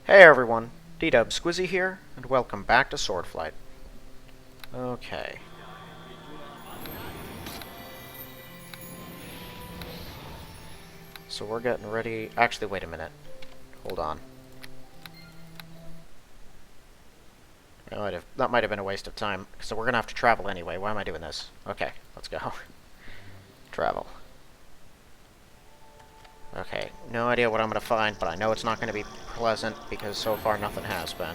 Hey everyone, D-Dub Squizzy here, and welcome back to Swordflight. Okay. So we're getting ready... Actually, wait a minute. Hold on. That might have been a waste of time, so we're gonna have to travel anyway. Why am I doing this? Okay, let's go. Travel. Okay, no idea what I'm gonna find, but I know it's not gonna be pleasant, because so far nothing has been.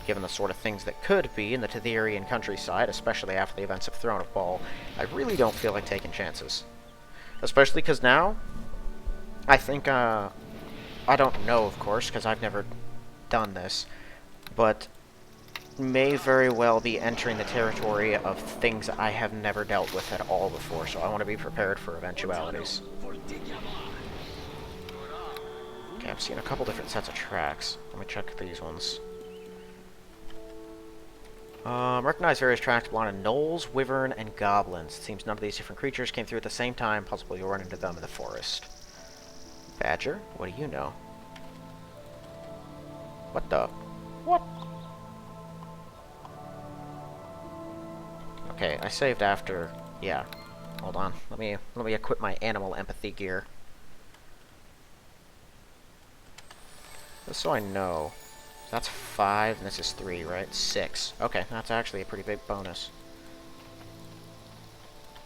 Given the sort of things that could be in the Tetherian countryside, especially after the events of Throne of Ball, I really don't feel like taking chances. Especially because now, I think, I don't know, of course, because I've never done this, but may very well be entering the territory of things I have never dealt with at all before, so I want to be prepared for eventualities. Okay, I'm seeing a couple different sets of tracks. Let me check these ones. Recognize various tracks belong to gnolls, wyvern, and goblins. It seems none of these different creatures came through at the same time. Possibly you'll run into them in the forest. Badger? What do you know? What the? What? Okay, I saved after... Yeah. Hold on. Let me equip my animal empathy gear. Just so I know. That's 5, and this is 3, right? 6. Okay, that's actually a pretty big bonus.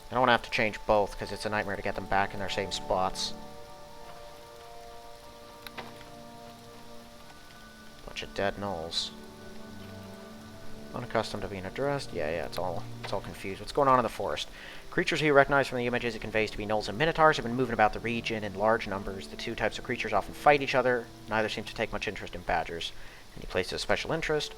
I don't want to have to change both, because it's a nightmare to get them back in their same spots. Bunch of dead gnolls. Unaccustomed to being addressed. Yeah, it's all confused. What's going on in the forest? Creatures you recognize from the images it conveys to be gnolls and minotaurs have been moving about the region in large numbers. The two types of creatures often fight each other. Neither seems to take much interest in badgers. Any place of special interest.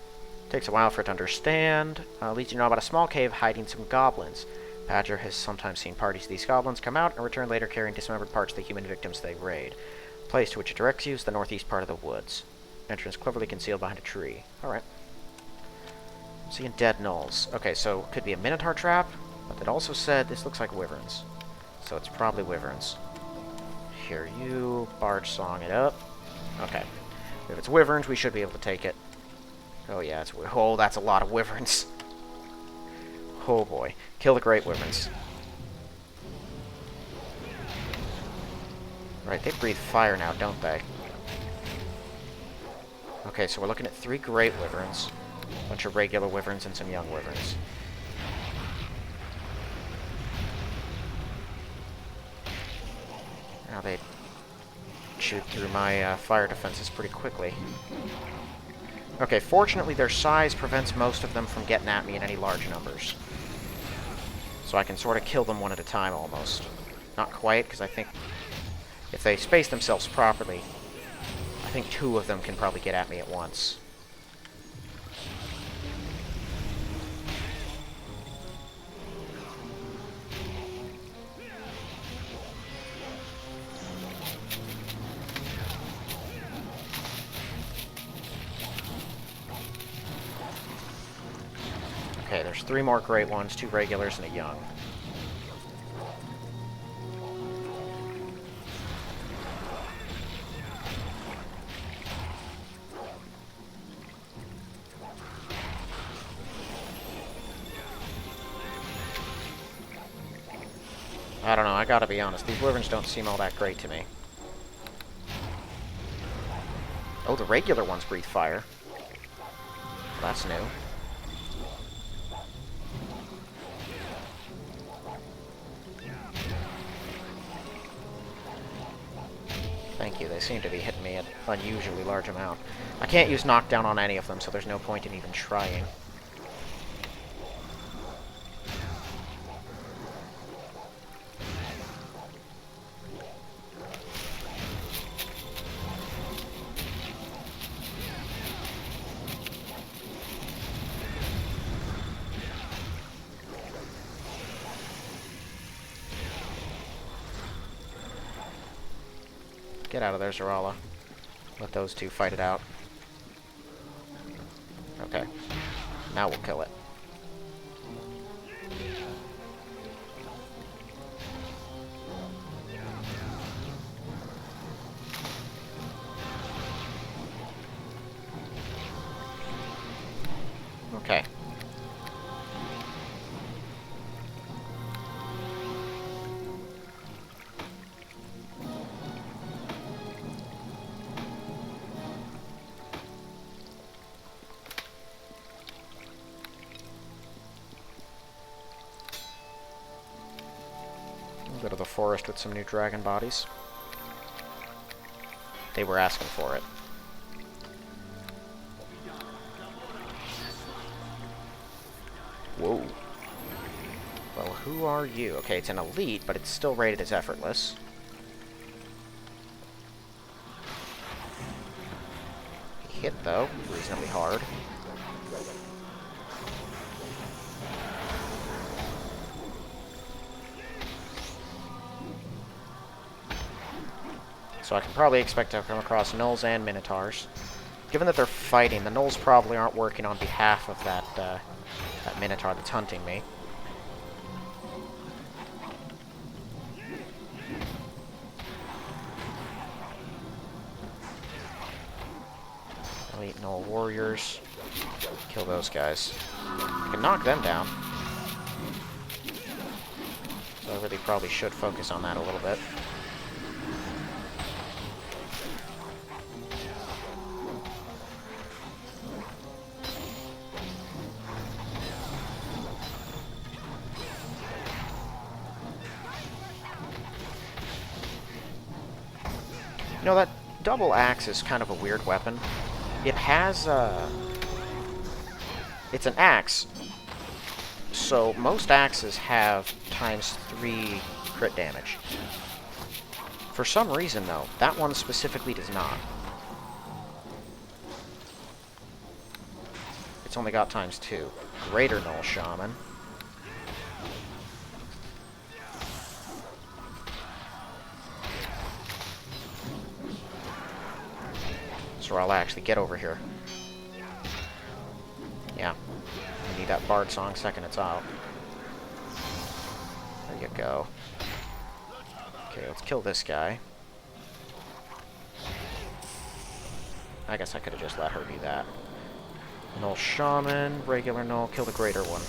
Takes a while for it to understand. Leads you to know about a small cave hiding some goblins. Badger has sometimes seen parties of these goblins come out and return later carrying dismembered parts of the human victims they raid. The place to which it directs you is the northeast part of the woods. Entrance cleverly concealed behind a tree. Alright. I'm seeing dead gnolls. Okay, so could be a minotaur trap, but it also said this looks like wyverns. So it's probably wyverns. Hear you. Barge song it up. Okay. If it's wyverns, we should be able to take it. Oh yeah, oh, that's a lot of wyverns. Oh boy. Kill the great wyverns. Right, they breathe fire now, don't they? Okay, so we're looking at 3 great wyverns. A bunch of regular wyverns and some young wyverns. Now they shoot through my fire defenses pretty quickly. Okay, fortunately their size prevents most of them from getting at me in any large numbers. So I can sort of kill them one at a time almost. Not quite, because I think if they space themselves properly, I think 2 of them can probably get at me at once. Okay, there's 3 more great ones, 2 regulars, and a young. I don't know, I gotta be honest, these wyverns don't seem all that great to me. Oh, the regular ones breathe fire. That's new. Thank you, they seem to be hitting me at an unusually large amount. I can't use knockdown on any of them, so there's no point in even trying. Get out of there, Zarala. Let those 2 fight it out. Okay. Now we'll kill it. Okay. Go to the forest with some new dragon bodies. They were asking for it. Whoa. Well, who are you? Okay, it's an elite, but it's still rated as effortless. He hit, though, reasonably hard. So I can probably expect to come across gnolls and minotaurs. Given that they're fighting, the gnolls probably aren't working on behalf of that minotaur that's hunting me. Elite gnoll warriors. Kill those guys. I can knock them down. So I really probably should focus on that a little bit. You know, that double axe is kind of a weird weapon. It has, it's an axe, so most axes have ×3 crit damage. For some reason, though, that one specifically does not. It's only got ×2. Greater Gnoll Shaman. So I'll actually get over here. Yeah. I need that bard song second it's out. There you go. Okay, let's kill this guy. I guess I could have just let her do that. Gnoll Shaman, regular Gnoll, kill the greater one.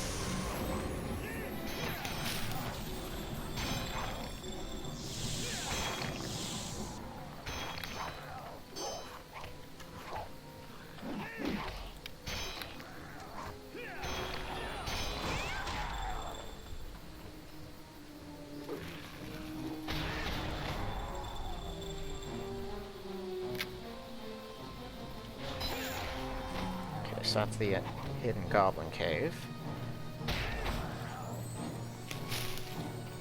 So that's the hidden goblin cave.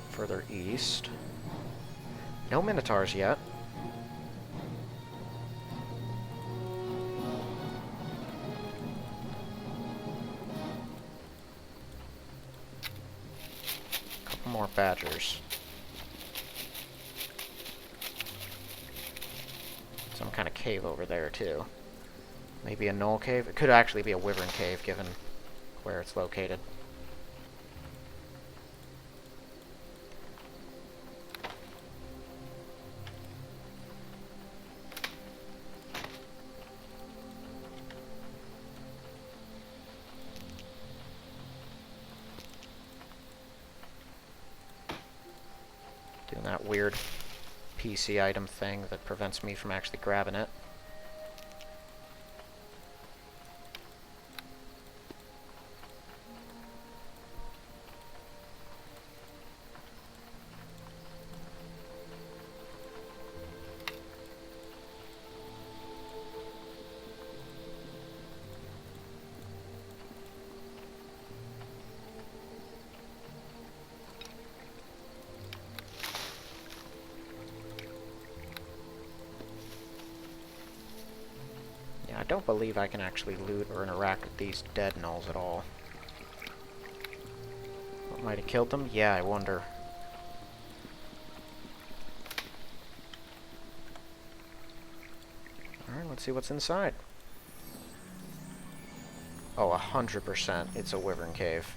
Further east. No minotaurs yet. Couple more badgers. Some kind of cave over there too. Maybe a gnoll cave? It could actually be a wyvern cave, given where it's located. Doing that weird PC item thing that prevents me from actually grabbing it. I don't believe I can actually loot or interact with these dead gnolls at all. What might have killed them? Yeah, I wonder. Alright, let's see what's inside. Oh, 100%. It's a wyvern cave.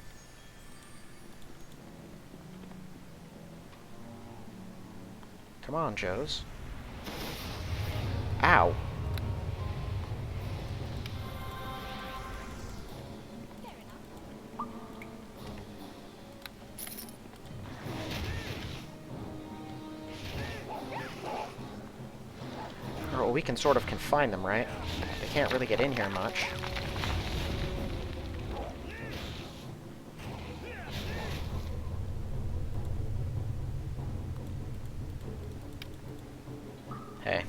Come on, Joes. Ow! Well, we can sort of confine them, right? They can't really get in here much. Hey.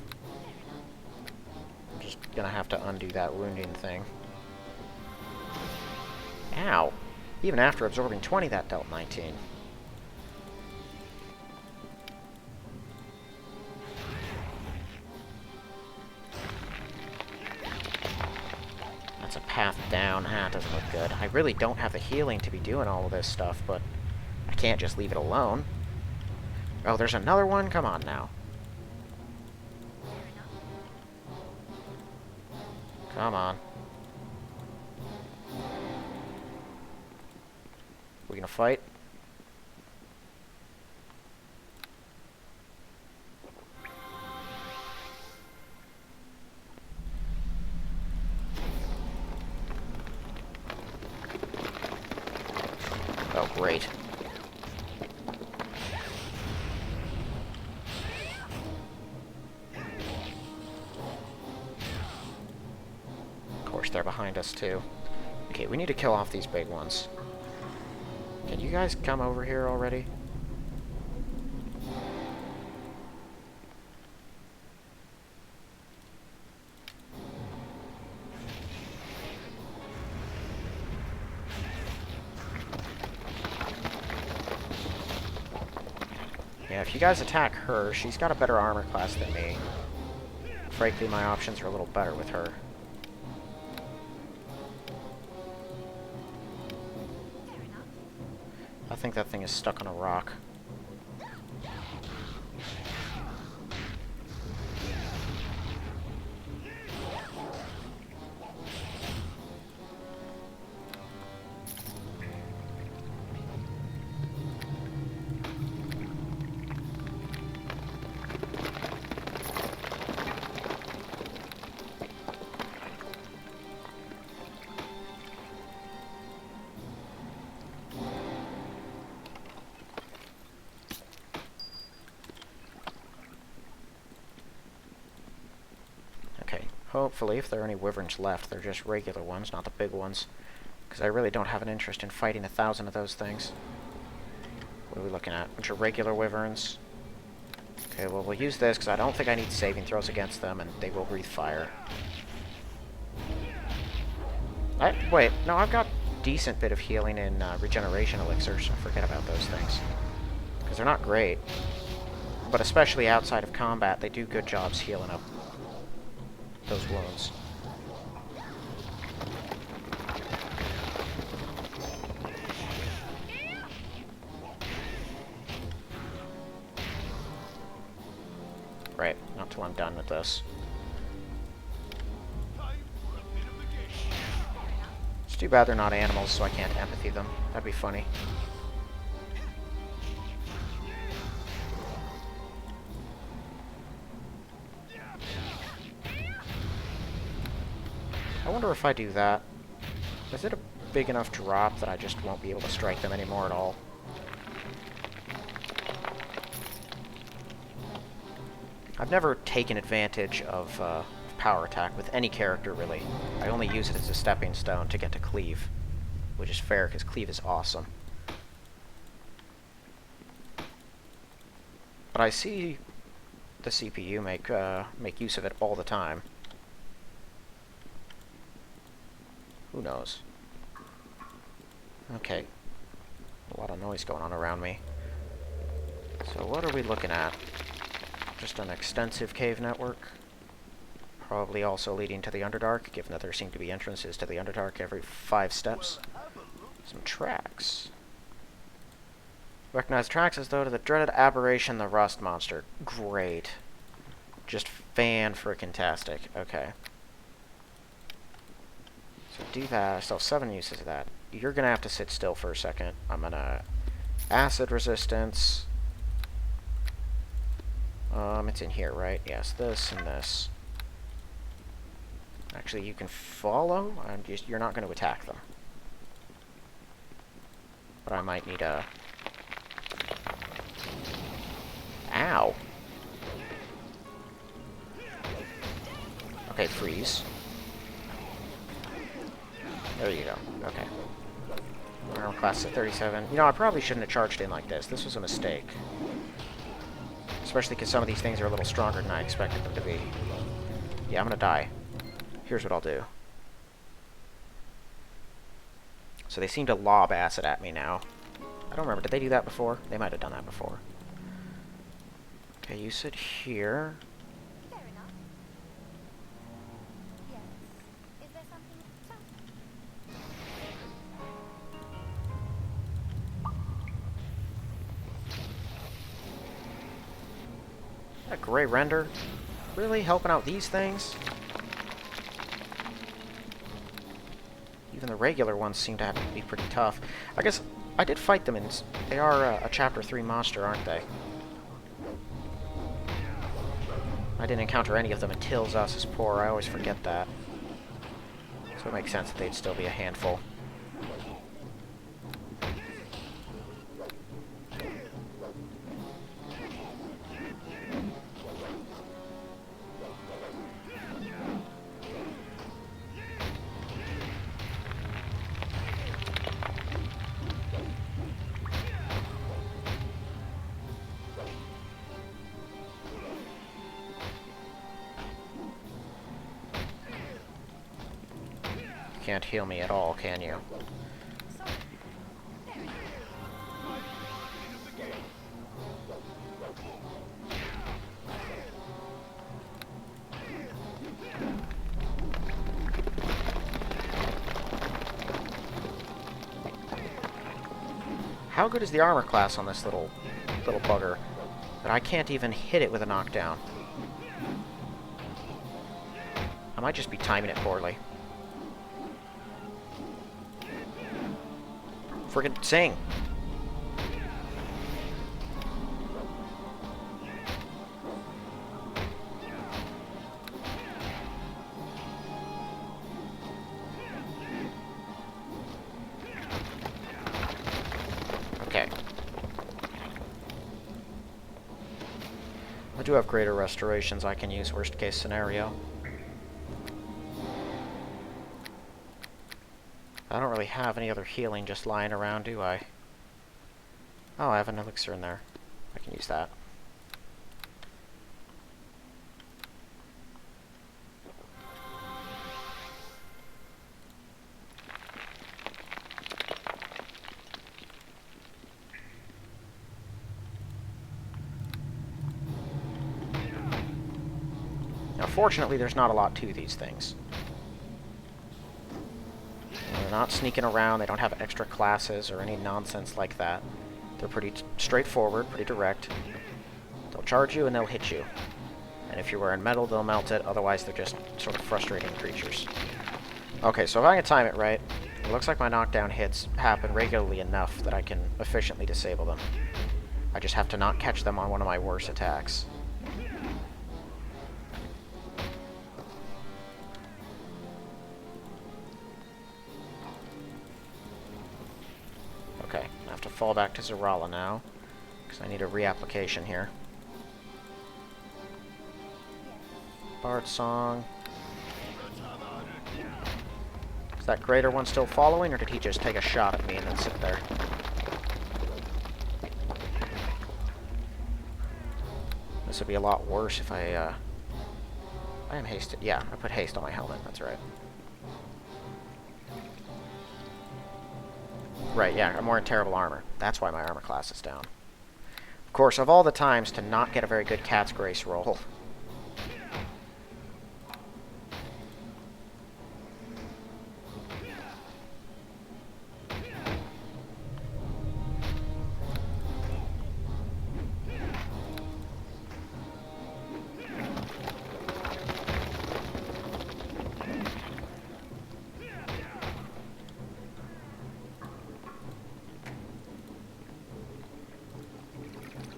I'm just gonna have to undo that wounding thing. Ow! Even after absorbing 20, that dealt 19. That's a path down. That doesn't look good. I really don't have the healing to be doing all of this stuff, but I can't just leave it alone. Oh, there's another one? Come on now. Come on. We gonna fight? Oh, great. Of course, they're behind us, too. Okay, we need to kill off these big ones. Can you guys come over here already? Yeah, if you guys attack her, she's got a better armor class than me. Frankly, my options are a little better with her. I think that thing is stuck on a rock. Hopefully, if there are any wyverns left, they're just regular ones, not the big ones. Because I really don't have an interest in fighting 1,000 of those things. What are we looking at? A bunch of regular wyverns. Okay, well, we'll use this, because I don't think I need saving throws against them, and they will breathe fire. Wait, no, I've got decent bit of healing in regeneration elixirs, so forget about those things. Because they're not great. But especially outside of combat, they do good jobs healing up those wounds. Right, not till I'm done with this. It's too bad they're not animals, so I can't empathy them. That'd be funny. I wonder if I do that. Is it a big enough drop that I just won't be able to strike them anymore at all? I've never taken advantage of power attack with any character, really. I only use it as a stepping stone to get to cleave, which is fair, because cleave is awesome. But I see the CPU make use of it all the time. Who knows? Okay. A lot of noise going on around me. So what are we looking at? Just an extensive cave network. Probably also leading to the Underdark, given that there seem to be entrances to the Underdark every 5 steps. Some tracks. Recognize tracks as though to the dreaded aberration, the Rust Monster. Great. Just fan-frickin-tastic. Okay. So do that. I still have 7 uses of that. You're going to have to sit still for a second. I'm going to... Acid resistance. It's in here, right? Yes, this and this. Actually, you can follow. You're not going to attack them. But I might need a... Ow! Okay, freeze. There you go. Okay. Armor class at 37. You know, I probably shouldn't have charged in like this. This was a mistake. Especially because some of these things are a little stronger than I expected them to be. Yeah, I'm gonna die. Here's what I'll do. So they seem to lob acid at me now. I don't remember. Did they do that before? They might have done that before. Okay, you sit here. Fair enough. Yes. Is there something to... That gray render? Really helping out these things? Even the regular ones seem to have to be pretty tough. I guess I did fight them, and they are a Chapter 3 monster, aren't they? I didn't encounter any of them until Zas's Poor. I always forget that. So it makes sense that they'd still be a handful. Can't heal me at all, can you? How good is the armor class on this little bugger that I can't even hit it with a knockdown? I might just be timing it poorly. Friggin' sing! Okay. I do have greater restorations I can use, worst case scenario. I don't really have any other healing just lying around, do I? Oh, I have an elixir in there. I can use that. Now, fortunately, there's not a lot to these things. They're not sneaking around, they don't have extra classes or any nonsense like that. They're pretty straightforward, pretty direct. They'll charge you and they'll hit you. And if you're wearing metal, they'll melt it, otherwise they're just sort of frustrating creatures. Okay, so if I can time it right, it looks like my knockdown hits happen regularly enough that I can efficiently disable them. I just have to not catch them on one of my worst attacks. Okay, I have to fall back to Zerala now, because I need a reapplication here. Bard Song. Is that greater one still following, or did he just take a shot at me and then sit there? This would be a lot worse if I am hasted. Yeah, I put haste on my helmet, that's right. Right, yeah, I'm wearing terrible armor. That's why my armor class is down. Of course, of all the times to not get a very good Cat's Grace roll.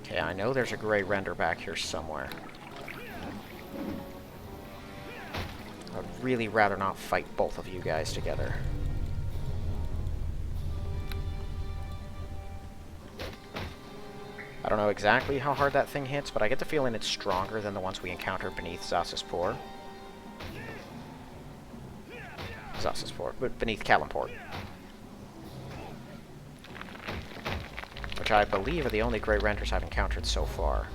Okay, I know there's a gray render back here somewhere. I'd really rather not fight both of you guys together. I don't know exactly how hard that thing hits, but I get the feeling it's stronger than the ones we encountered beneath Zas's Poor. Xossport, but beneath Kalimport. Which I believe are the only Grey Renders I've encountered so far.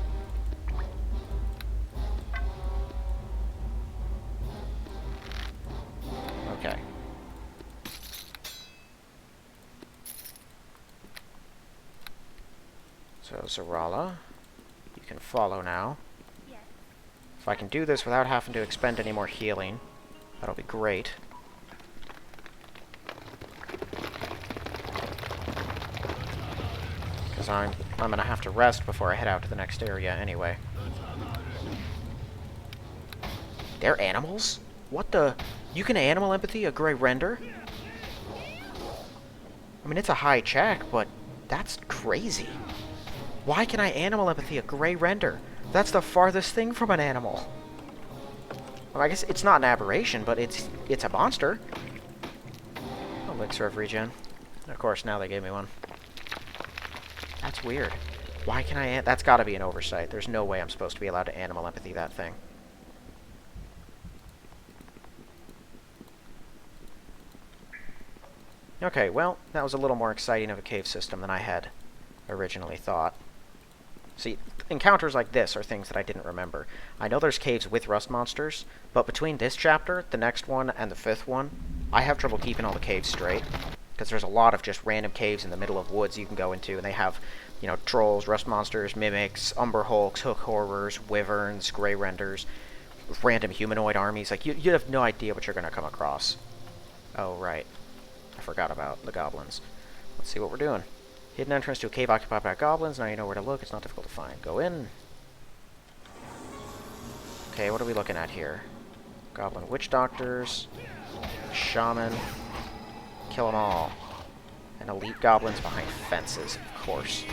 Okay. So, Zarala, you can follow now. Yes. If I can do this without having to expend any more healing, that'll be great. Because I'm gonna have to rest before I head out to the next area anyway. They're animals? What the? You can animal empathy a Grey Render? I mean, it's a high check, but that's crazy. Why can I animal empathy a Grey Render? That's the farthest thing from an animal. Well, I guess it's not an aberration, but it's a monster. Elixir of regen. Of course, now they gave me one. That's weird. Why can I... That's gotta be an oversight. There's no way I'm supposed to be allowed to animal empathy that thing. Okay, well, that was a little more exciting of a cave system than I had originally thought. See, encounters like this are things that I didn't remember. I know there's caves with rust monsters, but between this chapter, the next one, and the 5th one, I have trouble keeping all the caves straight. Because there's a lot of just random caves in the middle of woods you can go into, and they have, you know, trolls, rust monsters, mimics, umber hulks, hook horrors, wyverns, Grey Renders, random humanoid armies. Like, you have no idea what you're going to come across. Oh, right. I forgot about the goblins. Let's see what we're doing. Hidden entrance to a cave occupied by goblins. Now you know where to look. It's not difficult to find. Go in. Okay, what are we looking at here? Goblin witch doctors. Shaman. Kill them all. And elite goblins behind fences, of course.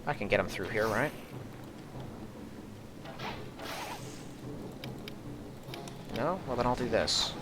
I can get them through here, right? No? Well, then I'll do this.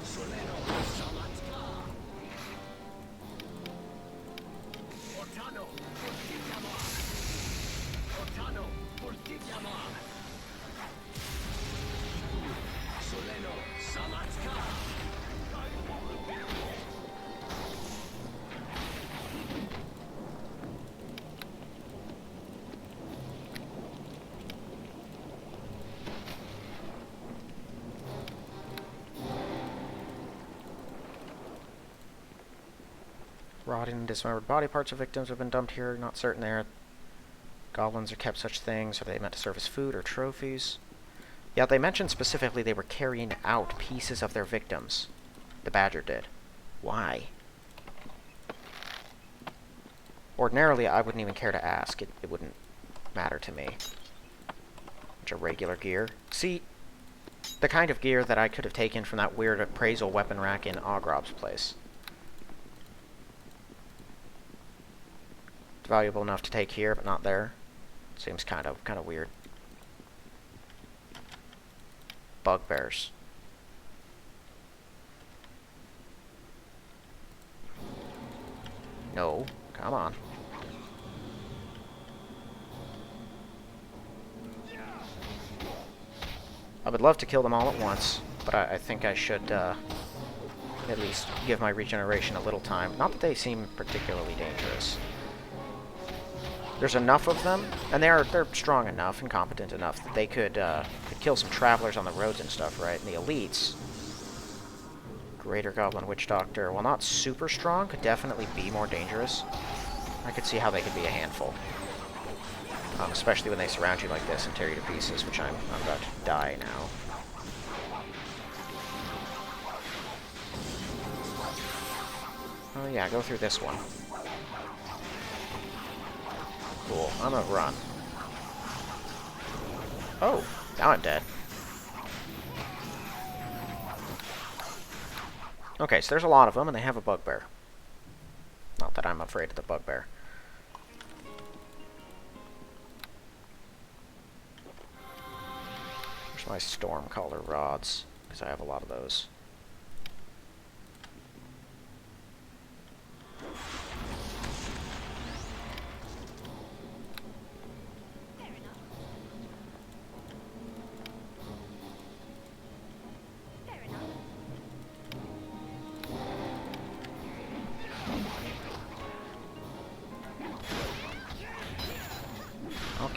Rotting and dismembered body parts of victims have been dumped here. Not certain there. Goblins are kept such things. Are they meant to serve as food or trophies? Yeah, they mentioned specifically they were carrying out pieces of their victims. The badger did. Why? Ordinarily, I wouldn't even care to ask. It wouldn't matter to me. Bunch of regular gear. See, the kind of gear that I could have taken from that weird appraisal weapon rack in Ogrob's place. It's valuable enough to take here, but not there. Seems kind of weird. Bugbears. No, come on. I would love to kill them all at once, but I think I should at least give my regeneration a little time. Not that they seem particularly dangerous. There's enough of them, and they're strong enough and competent enough that they could kill some travelers on the roads and stuff, right? And the elites, Greater Goblin Witch Doctor, while not super strong, could definitely be more dangerous. I could see how they could be a handful, especially when they surround you like this and tear you to pieces, which I'm about to die now. Oh yeah, go through this one. Cool. I'm gonna run. Oh, now I'm dead. Okay, so there's a lot of them, and they have a bugbear. Not that I'm afraid of the bugbear. Where's my Stormcaller rods? Because I have a lot of those.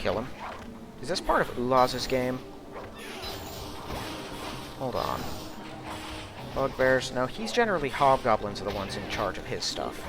kill him. Is this part of Ulaz's game? Hold on. Bugbears? No, he's generally hobgoblins are the ones in charge of his stuff.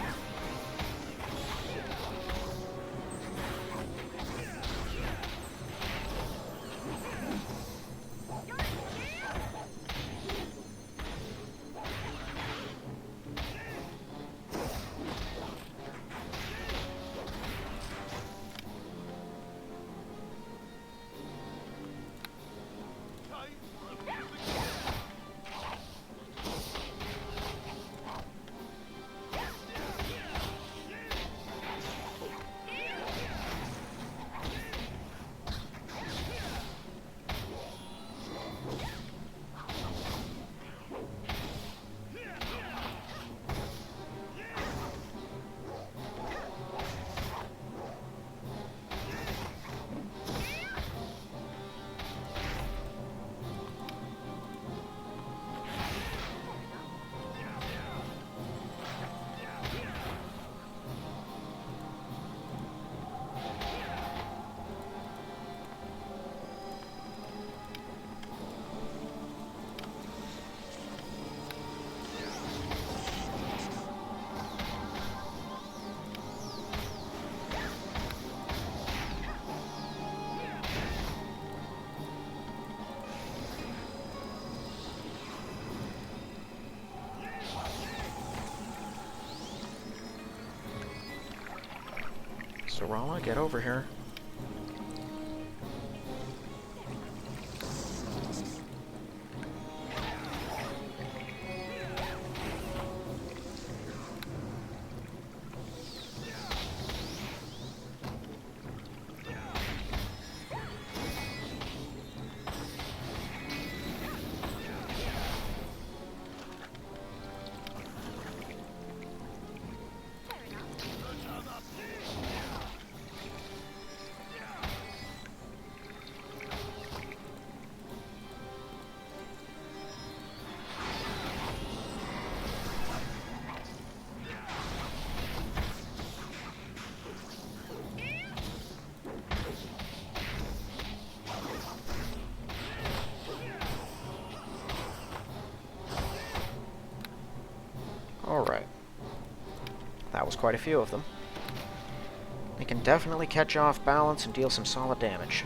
Sarala, get over here. Alright. That was quite a few of them. They can definitely catch you off balance and deal some solid damage.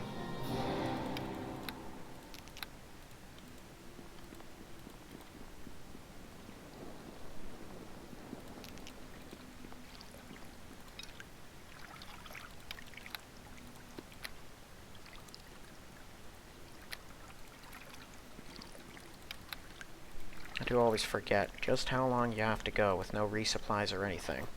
I do always forget just how long you have to go with no resupplies or anything.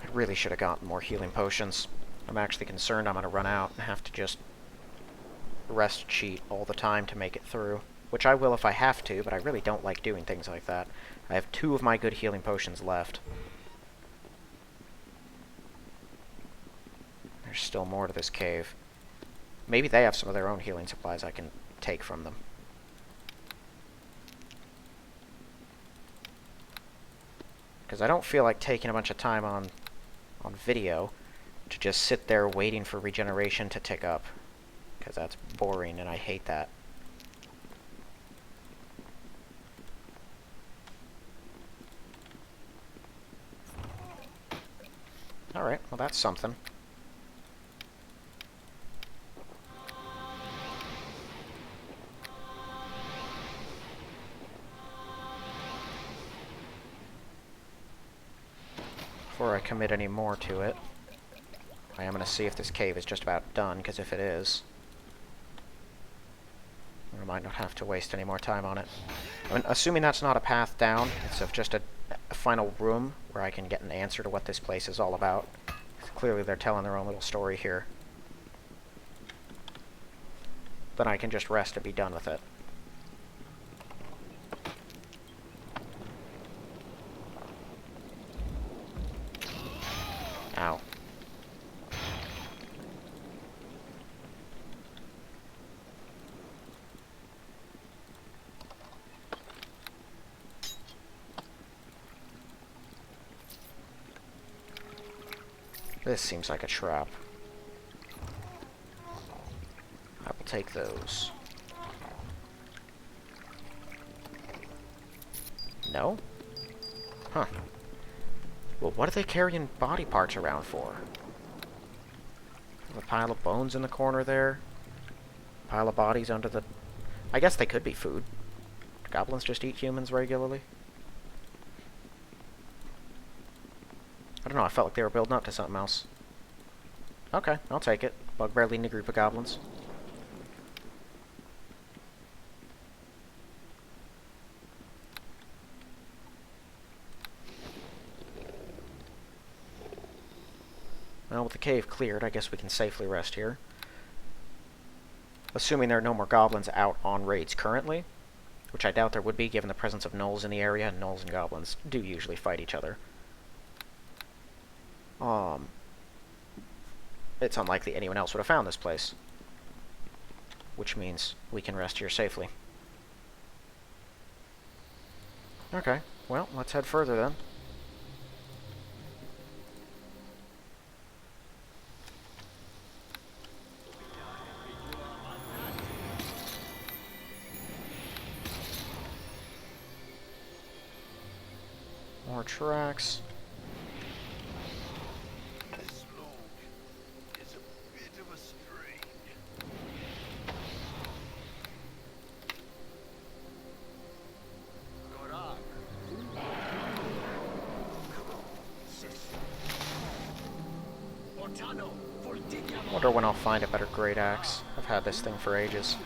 I really should have gotten more healing potions. I'm actually concerned I'm going to run out and have to just rest cheat all the time to make it through. Which I will if I have to, but I really don't like doing things like that. I have 2 of my good healing potions left. There's still more to this cave. Maybe they have some of their own healing supplies I can take from them. Because I don't feel like taking a bunch of time on video to just sit there waiting for regeneration to tick up. Because that's boring and I hate that. Alright, well that's something. Before I commit any more to it, I am going to see if this cave is just about done, because if it is, I might not have to waste any more time on it. I mean, assuming that's not a path down, it's just a final room where I can get an answer to what this place is all about. Clearly they're telling their own little story here. Then I can just rest and be done with it. Ow. This seems like a trap. I will take those. No? Huh. Well, what are they carrying body parts around for? A pile of bones in the corner there. Pile of bodies under the... I guess they could be food. Goblins just eat humans regularly. I don't know, I felt like they were building up to something else. Okay, I'll take it. Bugbear leading a group of goblins. Well, with the cave cleared, I guess we can safely rest here. Assuming there are no more goblins out on raids currently, which I doubt there would be given the presence of gnolls in the area, and gnolls and goblins do usually fight each other. It's unlikely anyone else would have found this place, which means we can rest here safely. Okay, well, let's head further then. More tracks. This road is a bit of a strain. Wonder when I'll find a better great axe. I've had this thing for ages.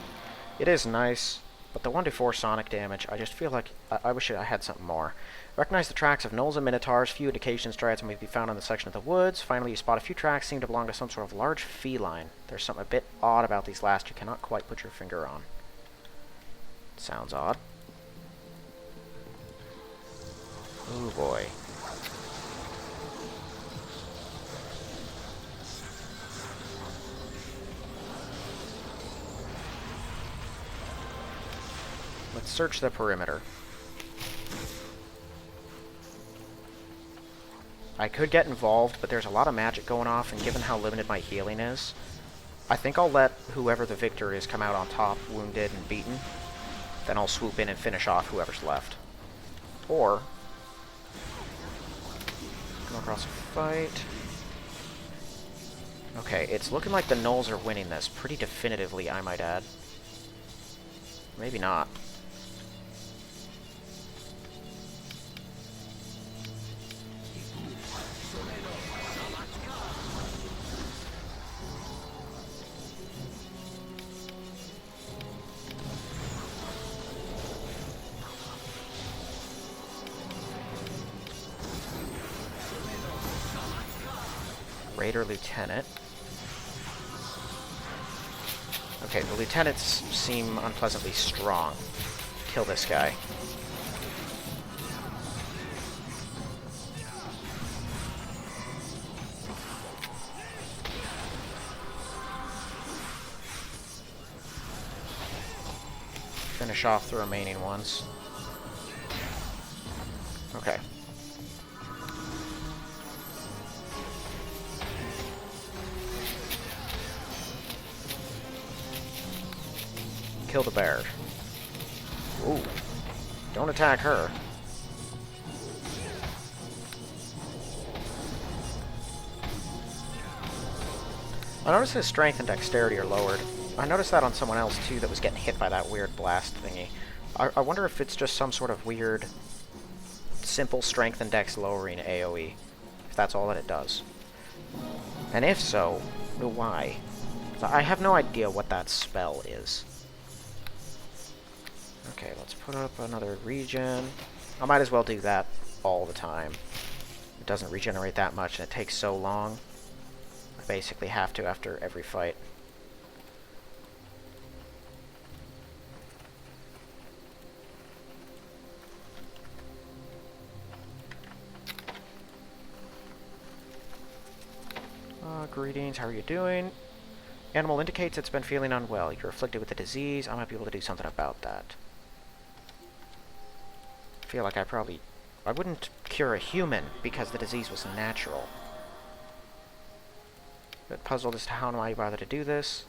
It is nice, but the 1d4 sonic damage, I just feel like I wish I had something more. Recognize the tracks of gnolls and minotaurs. Few indications dryads may be found in the section of the woods. Finally, you spot a few tracks seem to belong to some sort of large feline. There's something a bit odd about these last you cannot quite put your finger on. Sounds odd. Oh boy. Let's search the perimeter. I could get involved, but there's a lot of magic going off, and given how limited my healing is, I think I'll let whoever the victor is come out on top, wounded and beaten. Then I'll swoop in and finish off whoever's left. Or come across a fight. Okay, it's looking like the gnolls are winning this pretty definitively, I might add. Maybe not. Raider Lieutenant. Okay, the lieutenants seem unpleasantly strong. Kill this guy. Finish off the remaining ones. Okay. Kill the bear. Ooh. Don't attack her. I noticed his strength and dexterity are lowered. I noticed that on someone else too that was getting hit by that weird blast thingy. I wonder if it's just some sort of weird, simple strength and dex lowering AoE. If that's all that it does. And if so, why? I have no idea what that spell is. Okay, let's put up another regen. I might as well do that all the time. It doesn't regenerate that much and it takes so long. I basically have to after every fight. Greetings, how are you doing? Animal indicates it's been feeling unwell. You're afflicted with a disease. I might be able to do something about that. I feel like I wouldn't cure a human because the disease was natural. Bit puzzled as to how am I bothered to do this.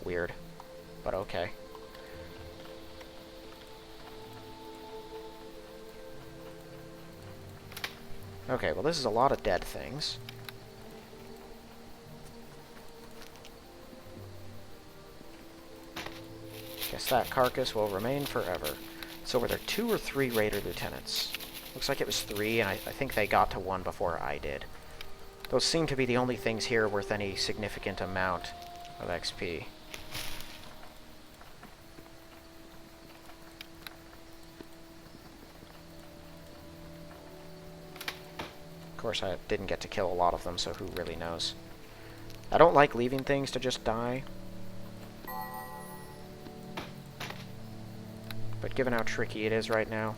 Weird, but okay. Okay, well this is a lot of dead things. Guess that carcass will remain forever. So were there 2 or 3 raider lieutenants? Looks like it was 3, and I think they got to 1 before I did. Those seem to be the only things here worth any significant amount of XP. Of course, I didn't get to kill a lot of them, so who really knows. I don't like leaving things to just die. But given how tricky it is right now,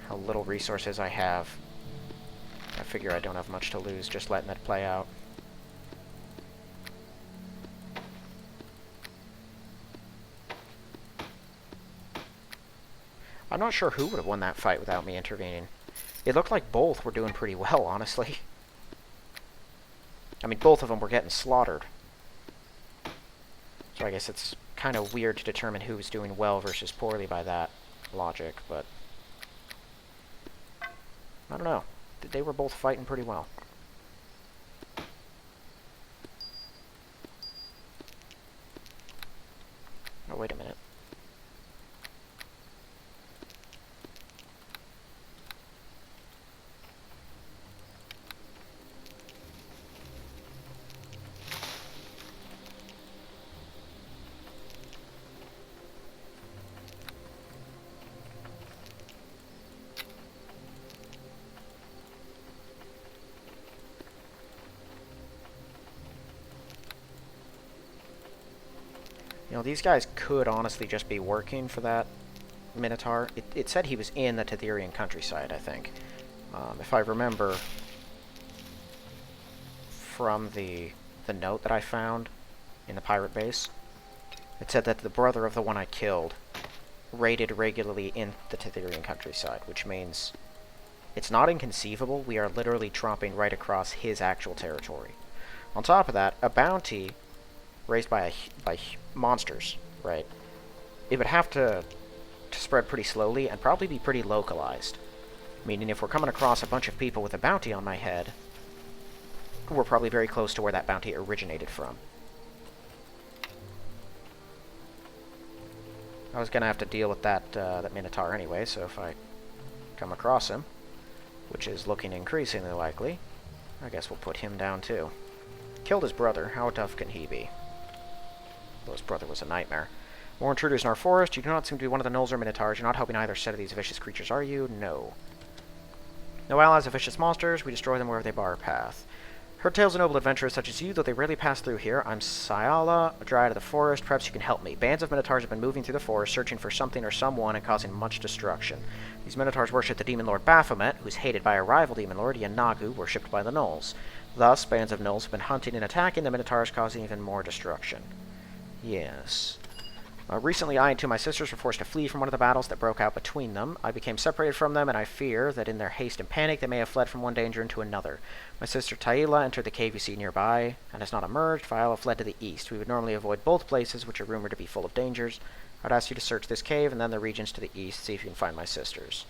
how little resources I have, I figure I don't have much to lose just letting it play out. I'm not sure who would have won that fight without me intervening. It looked like both were doing pretty well, honestly. I mean, both of them were getting slaughtered. So I guess it's kind of weird to determine who was doing well versus poorly by that logic, but I don't know. They were both fighting pretty well. Oh, wait a minute. You know, these guys could honestly just be working for that Minotaur. It said he was in the Tetherian countryside, I think. If I remember from the note that I found in the pirate base, it said that the brother of the one I killed raided regularly in the Tetherian countryside, which means it's not inconceivable. We are literally tromping right across his actual territory. On top of that, a bounty raised by monsters, right? It would have to spread pretty slowly and probably be pretty localized. Meaning if we're coming across a bunch of people with a bounty on my head, we're probably very close to where that bounty originated from. I was gonna have to deal with that Minotaur anyway, so if I come across him, which is looking increasingly likely, I guess we'll put him down too. Killed his brother, how tough can he be? Though his brother was a nightmare. More intruders in our forest. You do not seem to be one of the gnolls or minotaurs. You're not helping either set of these vicious creatures, are you? No. No allies of vicious monsters. We destroy them wherever they bar our path. Heard tales of noble adventurers such as you, though they rarely pass through here. I'm Syala, a dryad of the forest. Perhaps you can help me. Bands of minotaurs have been moving through the forest, searching for something or someone and causing much destruction. These minotaurs worship the demon lord Baphomet, who's hated by a rival demon lord, Yanagu, worshipped by the gnolls. Thus, bands of gnolls have been hunting and attacking the minotaurs, causing even more destruction. Yes. Recently, I and 2 of my sisters were forced to flee from one of the battles that broke out between them. I became separated from them, and I fear that in their haste and panic, they may have fled from one danger into another. My sister Taila entered the cave you see nearby, and has not emerged. Viola fled to the east. We would normally avoid both places, which are rumored to be full of dangers. I'd ask you to search this cave, and then the regions to the east, see if you can find my sisters.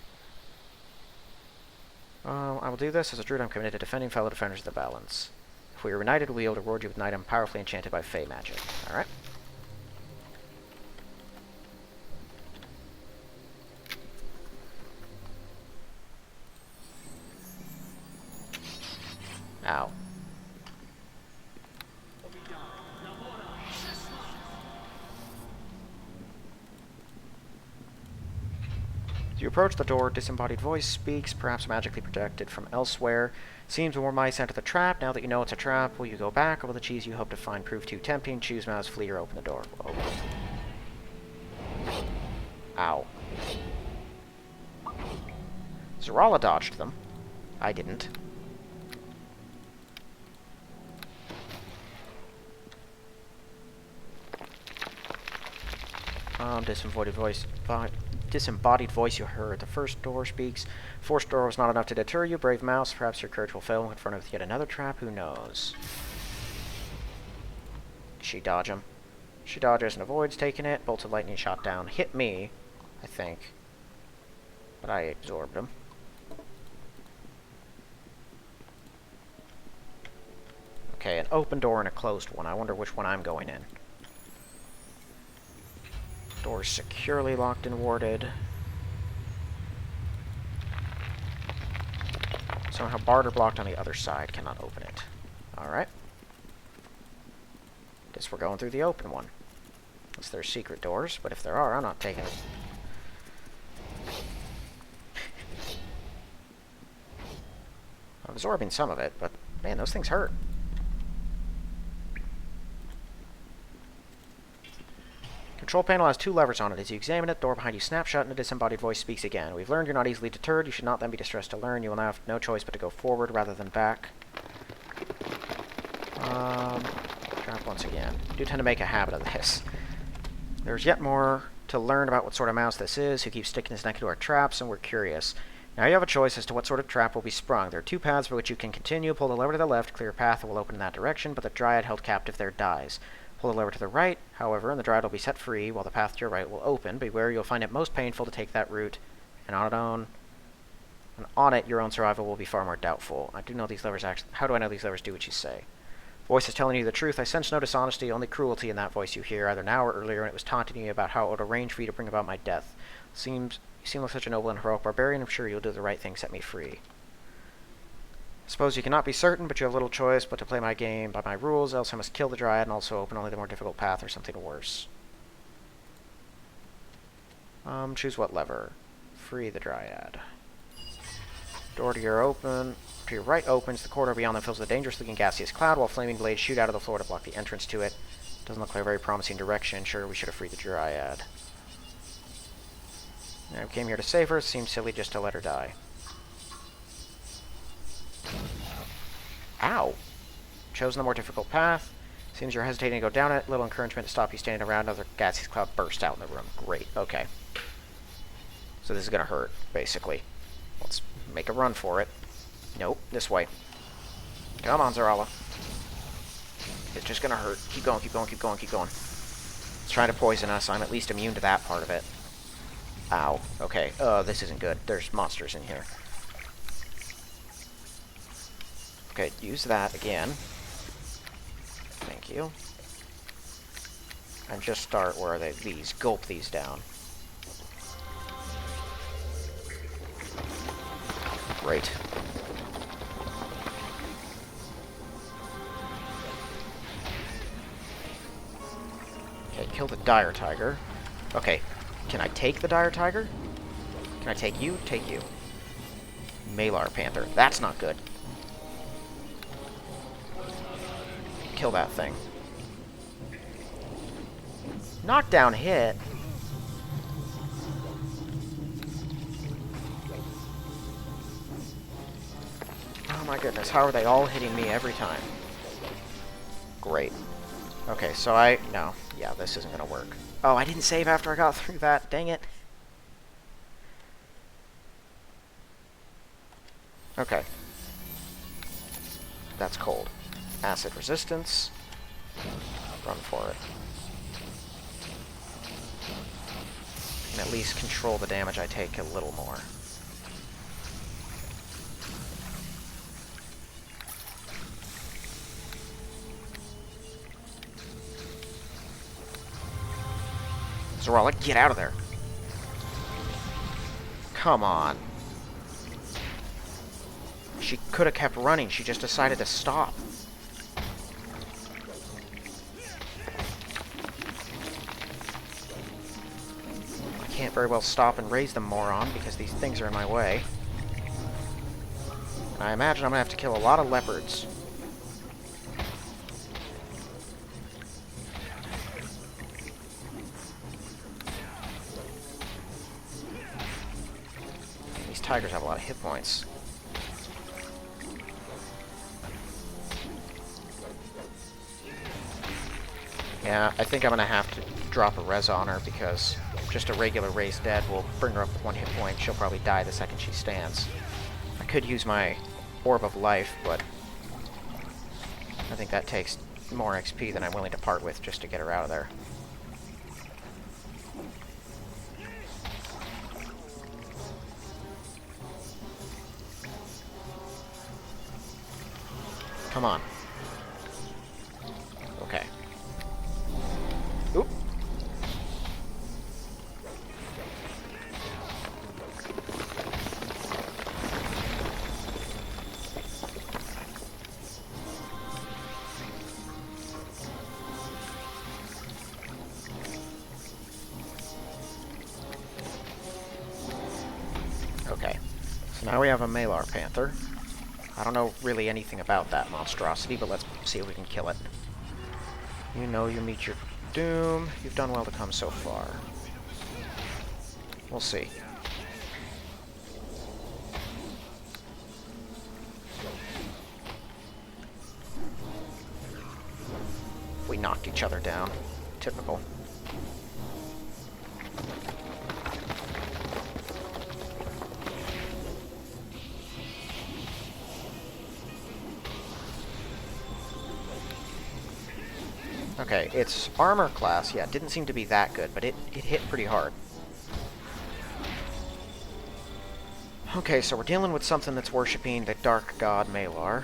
I will do this. As a druid, I'm committed to defending fellow defenders of the balance. If we are united, we'll be able to reward you with an item powerfully enchanted by fey magic. Alright. Ow. As you approach the door, a disembodied voice speaks, perhaps magically projected from elsewhere. Seems more mice enter the trap. Now that you know it's a trap, will you go back, or will the cheese you hope to find prove too tempting? Choose mouse, flee, or open the door. Open. Ow. Zarala dodged them. I didn't. Disembodied voice. disembodied voice you heard. The first door speaks. Forced door was not enough to deter you, brave mouse. Perhaps your courage will fail in front of yet another trap. Who knows? She dodge him. She dodges and avoids taking it. Bolt of lightning shot down. Hit me, I think. But I absorbed him. Okay, an open door and a closed one. I wonder which one I'm going in. Door's securely locked and warded. Somehow barred or blocked on the other side. Cannot open it. Alright. Guess we're going through the open one. Unless there's secret doors, but if there are, I'm not taking it. I'm absorbing some of it, but man, those things hurt. Control panel has 2 levers on it. As you examine it, the door behind you snaps shut and a disembodied voice speaks again. We've learned you're not easily deterred. You should not then be distressed to learn. You will now have no choice but to go forward rather than back. Trap once again. Do tend to make a habit of this. There's yet more to learn about what sort of mouse this is, who keeps sticking his neck into our traps, and we're curious. Now you have a choice as to what sort of trap will be sprung. There are 2 paths by which you can continue. Pull the lever to the left, clear a path that will open in that direction, but the dryad held captive there dies. Pull the lever to the right, however, and the dryad will be set free, while the path to your right will open. Beware, you'll find it most painful to take that route, and on it, your own survival will be far more doubtful. I do know these levers how do I know these levers do what you say? Voice is telling you the truth. I sense no dishonesty, only cruelty in that voice you hear, either now or earlier, and it was taunting you about how it would arrange for you to bring about my death. You seem like such a noble and heroic barbarian. I'm sure you'll do the right thing, set me free. Suppose you cannot be certain, but you have little choice but to play my game by my rules, else I must kill the dryad and also open only the more difficult path or something worse. Choose what lever. Free the dryad. Door to your right opens. The corridor beyond them fills with a dangerous-looking gaseous cloud, while flaming blades shoot out of the floor to block the entrance to it. Doesn't look like a very promising direction. Sure, we should have freed the dryad. I came here to save her. It seems silly just to let her die. Ow! Chosen the more difficult path. Seems you're hesitating to go down it. Little encouragement to stop you standing around. Another gaseous cloud burst out in the room. Great. Okay. So this is gonna hurt, basically. Let's make a run for it. Nope. This way. Come on, Zarala. It's just gonna hurt. Keep going, keep going, keep going, keep going. It's trying to poison us. I'm at least immune to that part of it. Ow. Okay. This isn't good. There's monsters in here. Okay, use that again. Thank you. And just start, where are they? These. Gulp these down. Great. Okay, kill the dire tiger. Okay, can I take the dire tiger? Can I take you? Take you. Malar panther. That's not good. Kill that thing. Knockdown hit. Oh my goodness, how are they all hitting me every time? Great. Okay, so no. Yeah, this isn't gonna work. Oh, I didn't save after I got through that. Dang it. Okay. That's cold. Acid resistance. Run for it. And at least control the damage I take a little more. Zarala, get out of there. Come on. She could have kept running. She just decided to stop. I can't very well stop and raise them, moron, because these things are in my way. And I imagine I'm going to have to kill a lot of leopards. These tigers have a lot of hit points. Yeah, I think I'm going to have to drop a res on her, because just a regular raised dead will bring her up with 1 hit point. She'll probably die the second she stands. I could use my Orb of Life, but I think that takes more XP than I'm willing to part with just to get her out of there. Come on. Okay. Oop. Okay. So now we have a Malar Panther. I don't know really anything about that monstrosity, but let's see if we can kill it. You know you meet your doom. You've done well to come so far. We'll see. We knocked each other down. Typical. Okay, its armor class, yeah, didn't seem to be that good, but it hit pretty hard. Okay, so we're dealing with something that's worshipping the dark god Malar,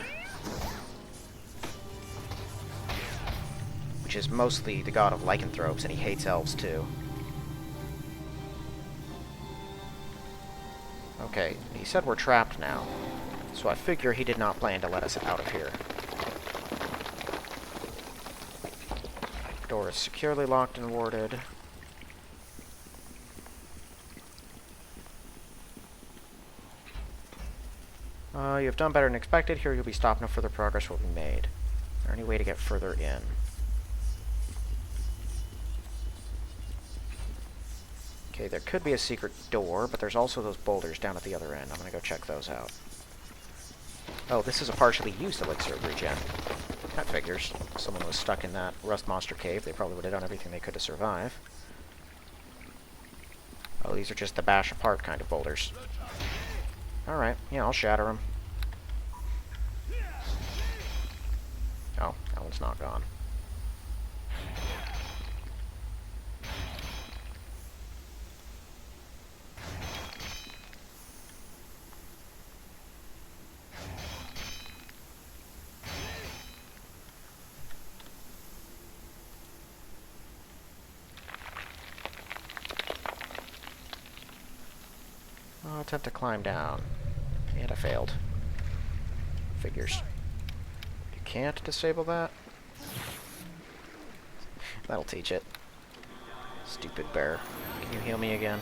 which is mostly the god of lycanthropes, and he hates elves too. Okay, he said we're trapped now, so I figure he did not plan to let us out of here. Door is securely locked and warded. You have done better than expected. Here you'll be stopped. No further progress will be made. Is there any way to get further in? Okay, there could be a secret door, but there's also those boulders down at the other end. I'm gonna go check those out. Oh, this is a partially used elixir of regen. That figures. If someone was stuck in that rust monster cave, they probably would have done everything they could to survive. Oh, these are just the bash apart kind of boulders. Alright, yeah, I'll shatter them. Oh, that one's not gone. I'll attempt to climb down. And I failed. Figures. You can't disable that? That'll teach it. Stupid bear. Can you heal me again?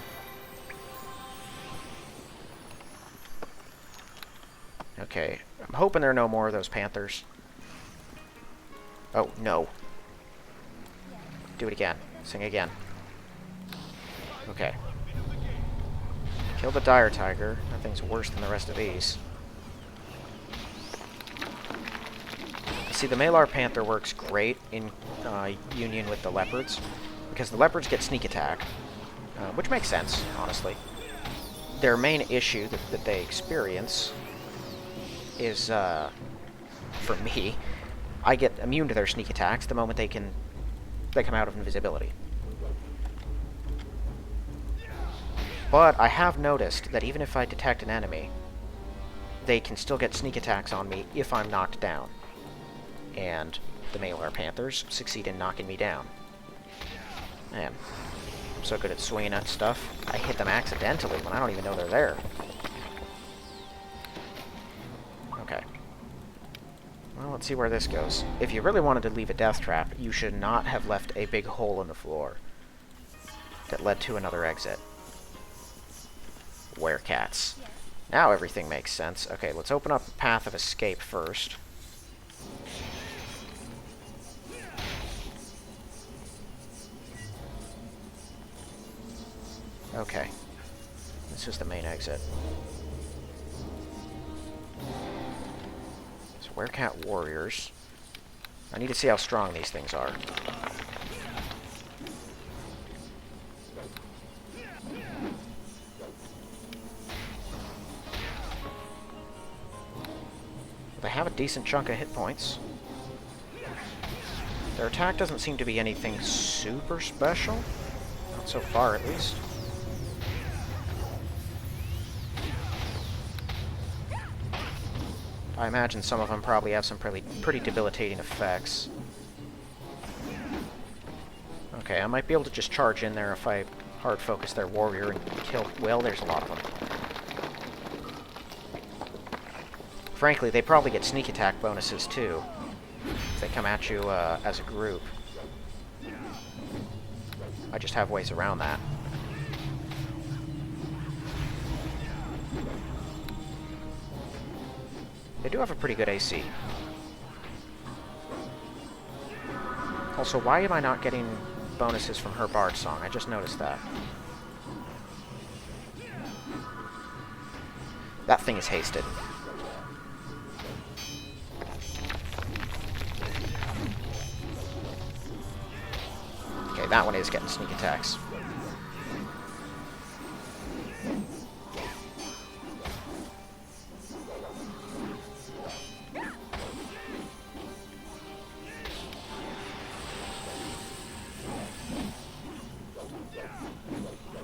Okay. I'm hoping there are no more of those panthers. Oh, no. Do it again. Sing again. Okay. Kill the dire tiger. Nothing's worse than the rest of these. See, the Malar Panther works great in union with the leopards, because the leopards get sneak attack, which makes sense, honestly. Their main issue that they experience is, for me, I get immune to their sneak attacks the moment they come out of invisibility. But I have noticed that even if I detect an enemy, they can still get sneak attacks on me if I'm knocked down. And the Malar Panthers succeed in knocking me down. Man, I'm so good at swinging at stuff. I hit them accidentally when I don't even know they're there. Okay. Well, let's see where this goes. If you really wanted to leave a death trap, you should not have left a big hole in the floor that led to another exit. Werecats. Now everything makes sense. Okay, let's open up a path of escape first. Okay. This is the main exit. So werecat warriors. I need to see how strong these things are. have a decent chunk of hit points. Their attack doesn't seem to be anything super special. Not so far, at least. I imagine some of them probably have some pretty debilitating effects. Okay, I might be able to just charge in there if I hard focus their warrior and kill... Well, there's a lot of them. Frankly, they probably get sneak attack bonuses too, if they come at you as a group. I just have ways around that. They do have a pretty good AC. Also, why am I not getting bonuses from her Bard Song? I just noticed that. That thing is hasted. Okay, that one is getting sneak attacks.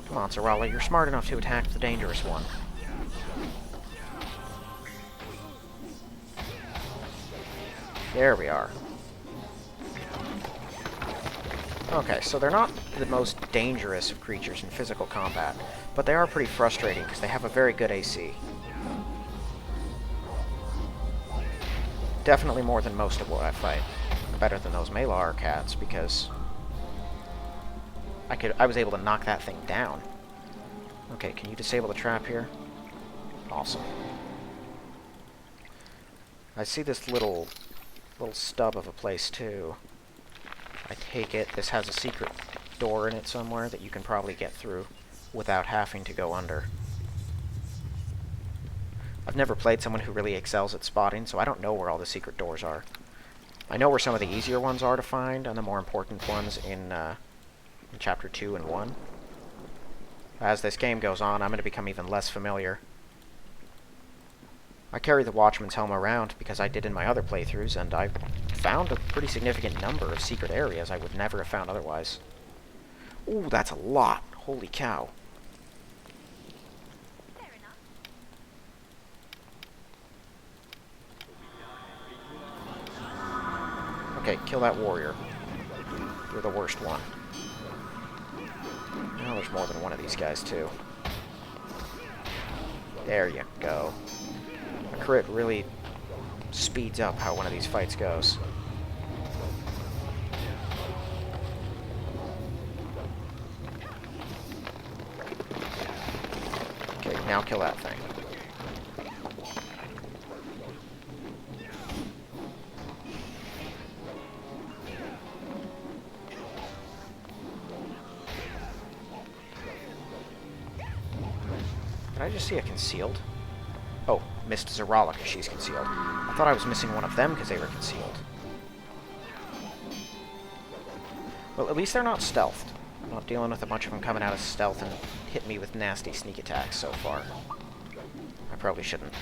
Come on, Zarala, you're smart enough to attack the dangerous one. There we are. Okay, so they're not the most dangerous of creatures in physical combat, but they are pretty frustrating because they have a very good AC. Definitely more than most of what I fight. Better than those Malar cats because I was able to knock that thing down. Okay, can you disable the trap here? Awesome. I see this little stub of a place too. I take it this has a secret door in it somewhere that you can probably get through without having to go under. I've never played someone who really excels at spotting, so I don't know where all the secret doors are. I know where some of the easier ones are to find, and the more important ones in Chapter 2 and 1. As this game goes on, I'm going to become even less familiar. I carry the Watchman's Helm around because I did in my other playthroughs, and I found a pretty significant number of secret areas I would never have found otherwise. Ooh, that's a lot. Holy cow. Fair enough. Okay, kill that warrior. You're the worst one. Now there's more than one of these guys, too. There you go. A crit really speeds up how one of these fights goes. Okay, now kill that thing. Did I just see a concealed? Oh, missed Zarala because she's concealed. I thought I was missing one of them because they were concealed. Well, at least they're not stealthed. I'm not dealing with a bunch of them coming out of stealth and hit me with nasty sneak attacks so far. I probably shouldn't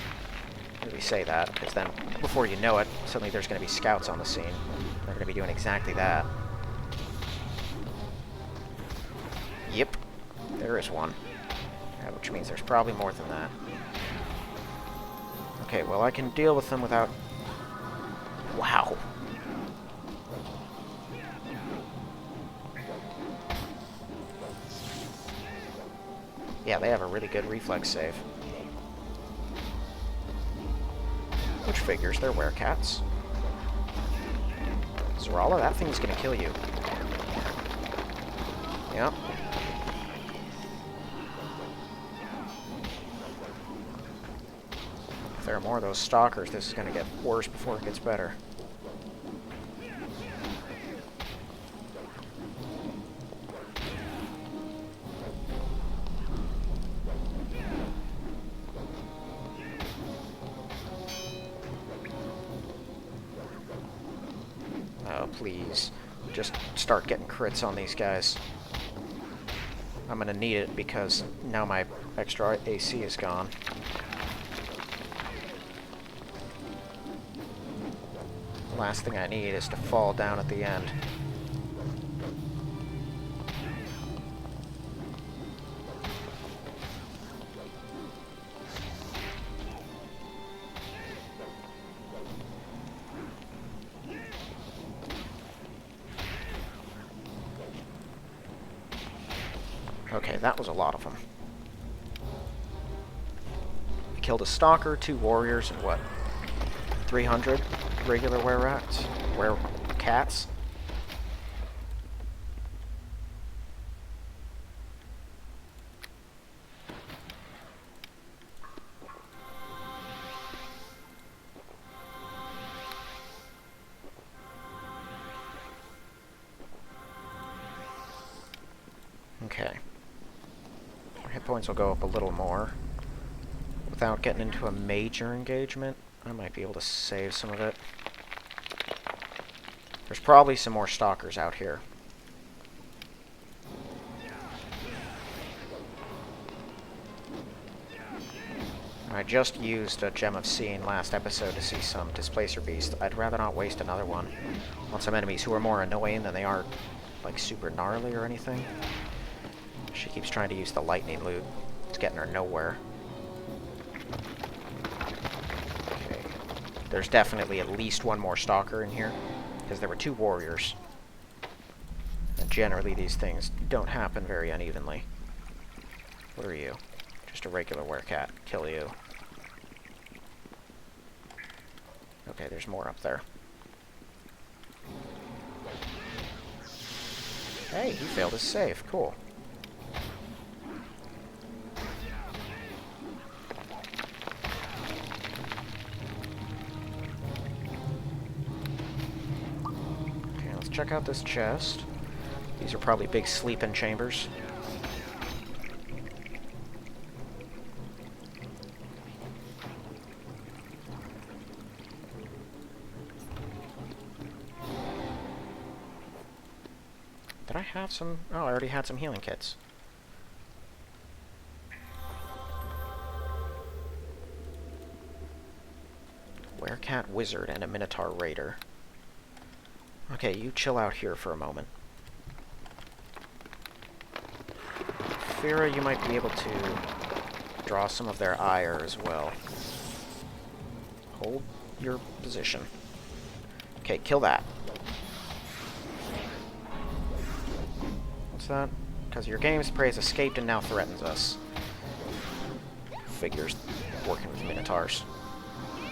really say that, because then, before you know it, suddenly there's going to be scouts on the scene. They're going to be doing exactly that. Yep, there is one. Yeah, which means there's probably more than that. Okay, well, I can deal with them without... Wow. Yeah, they have a really good reflex save. Which figures, they're werecats. Zarala, that thing's gonna kill you. Yep. If there are more of those stalkers, this is gonna get worse before it gets better. Oh, please. Just start getting crits on these guys. I'm gonna need it because now my extra AC is gone. The last thing I need is to fall down at the end. Okay, that was a lot of them. We killed a stalker, 2 warriors, and what? 300 regular were-rats? Were-cats? Okay. Our hit points will go up a little more. Without getting into a major engagement, I might be able to save some of it. There's probably some more stalkers out here. I just used a Gem of Seeing last episode to see some Displacer Beast. I'd rather not waste another one on some enemies who are more annoying than they are, like, super gnarly or anything. She keeps trying to use the lightning loot. It's getting her nowhere. Okay. There's definitely at least one more stalker in here, because there were 2 warriors. And generally these things don't happen very unevenly. What are you? Just a regular werecat. Kill you. Okay, there's more up there. Hey, he failed his save. Cool. Okay, let's check out this chest. These are probably big sleeping chambers. Did I have some? Oh, I already had some healing kits. Werecat Wizard and a Minotaur Raider. Okay, you chill out here for a moment. Fira, you might be able to draw some of their ire as well. Hold your position. Okay, kill that. What's that? Because your game's prey has escaped and now threatens us. Figures working with Minotaurs.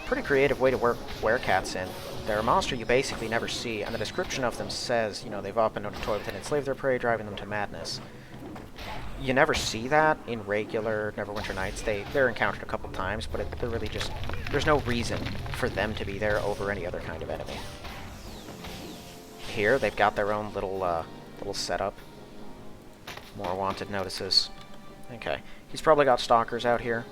Pretty creative way to work werecats in. They're a monster you basically never see, and the description of them says, you know, they've often known to toy with and enslave their prey, driving them to madness. You never see that in regular Neverwinter Nights. They're encountered a couple times, but they're really just... There's no reason for them to be there over any other kind of enemy. Here, they've got their own little setup. More wanted notices. Okay. He's probably got stalkers out here.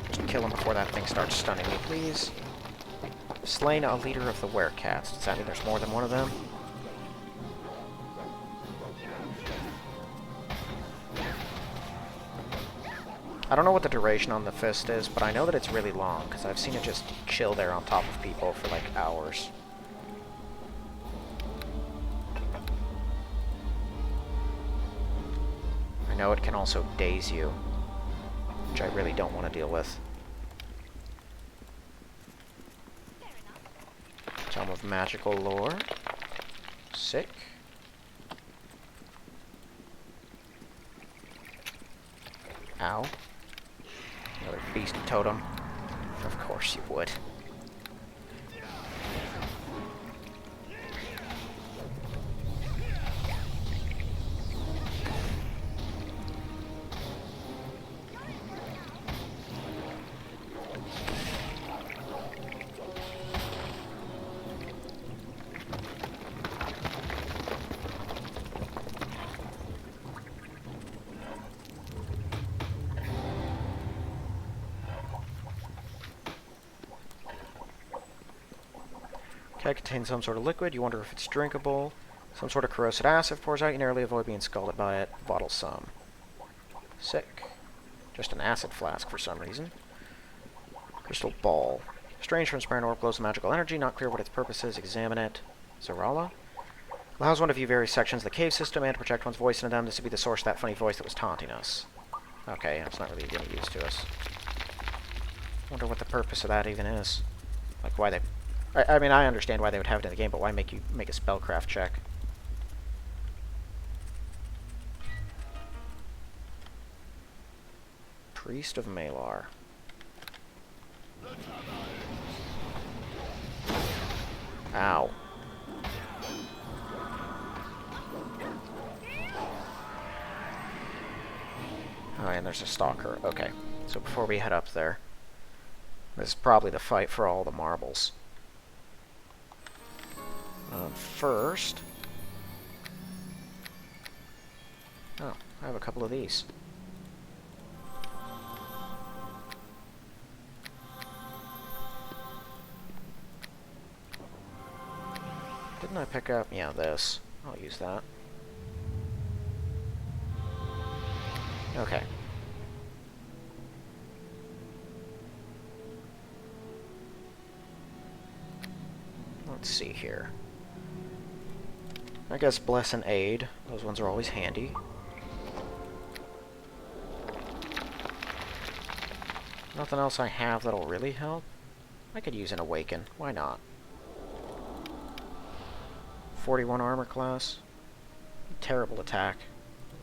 Just kill him before that thing starts stunning me, please. Slain a leader of the werecats. Does that mean there's more than one of them? I don't know what the duration on the fist is, but I know that it's really long, because I've seen it just chill there on top of people for like hours. I know it can also daze you, which I really don't want to deal with. Tome of Magical Lore. Sick. Ow. Another beast totem. Of course you would. Okay, contains some sort of liquid. You wonder if it's drinkable. Some sort of corrosive acid pours out. You narrowly avoid being scalded by it. Bottle some. Sick. Just an acid flask for some reason. Crystal ball. Strange transparent orb glows with magical energy. Not clear what its purpose is. Examine it. Zarala. Allows one to view various sections of the cave system and to project one's voice into them. This would be the source of that funny voice that was taunting us. Okay, it's not really of any use to us. Wonder what the purpose of that even is. Like why they... I mean, I understand why they would have it in the game, but why make you make a spellcraft check? Priest of Malar. Ow. Oh, and there's a stalker. Okay, so before we head up there, this is probably the fight for all the marbles. First... Oh, I have a couple of these. Didn't I pick up... Yeah, this. I'll use that. Okay. Let's see here. I guess Bless and Aid. Those ones are always handy. Nothing else I have that'll really help? I could use an Awaken. Why not? 41 armor class. Terrible attack.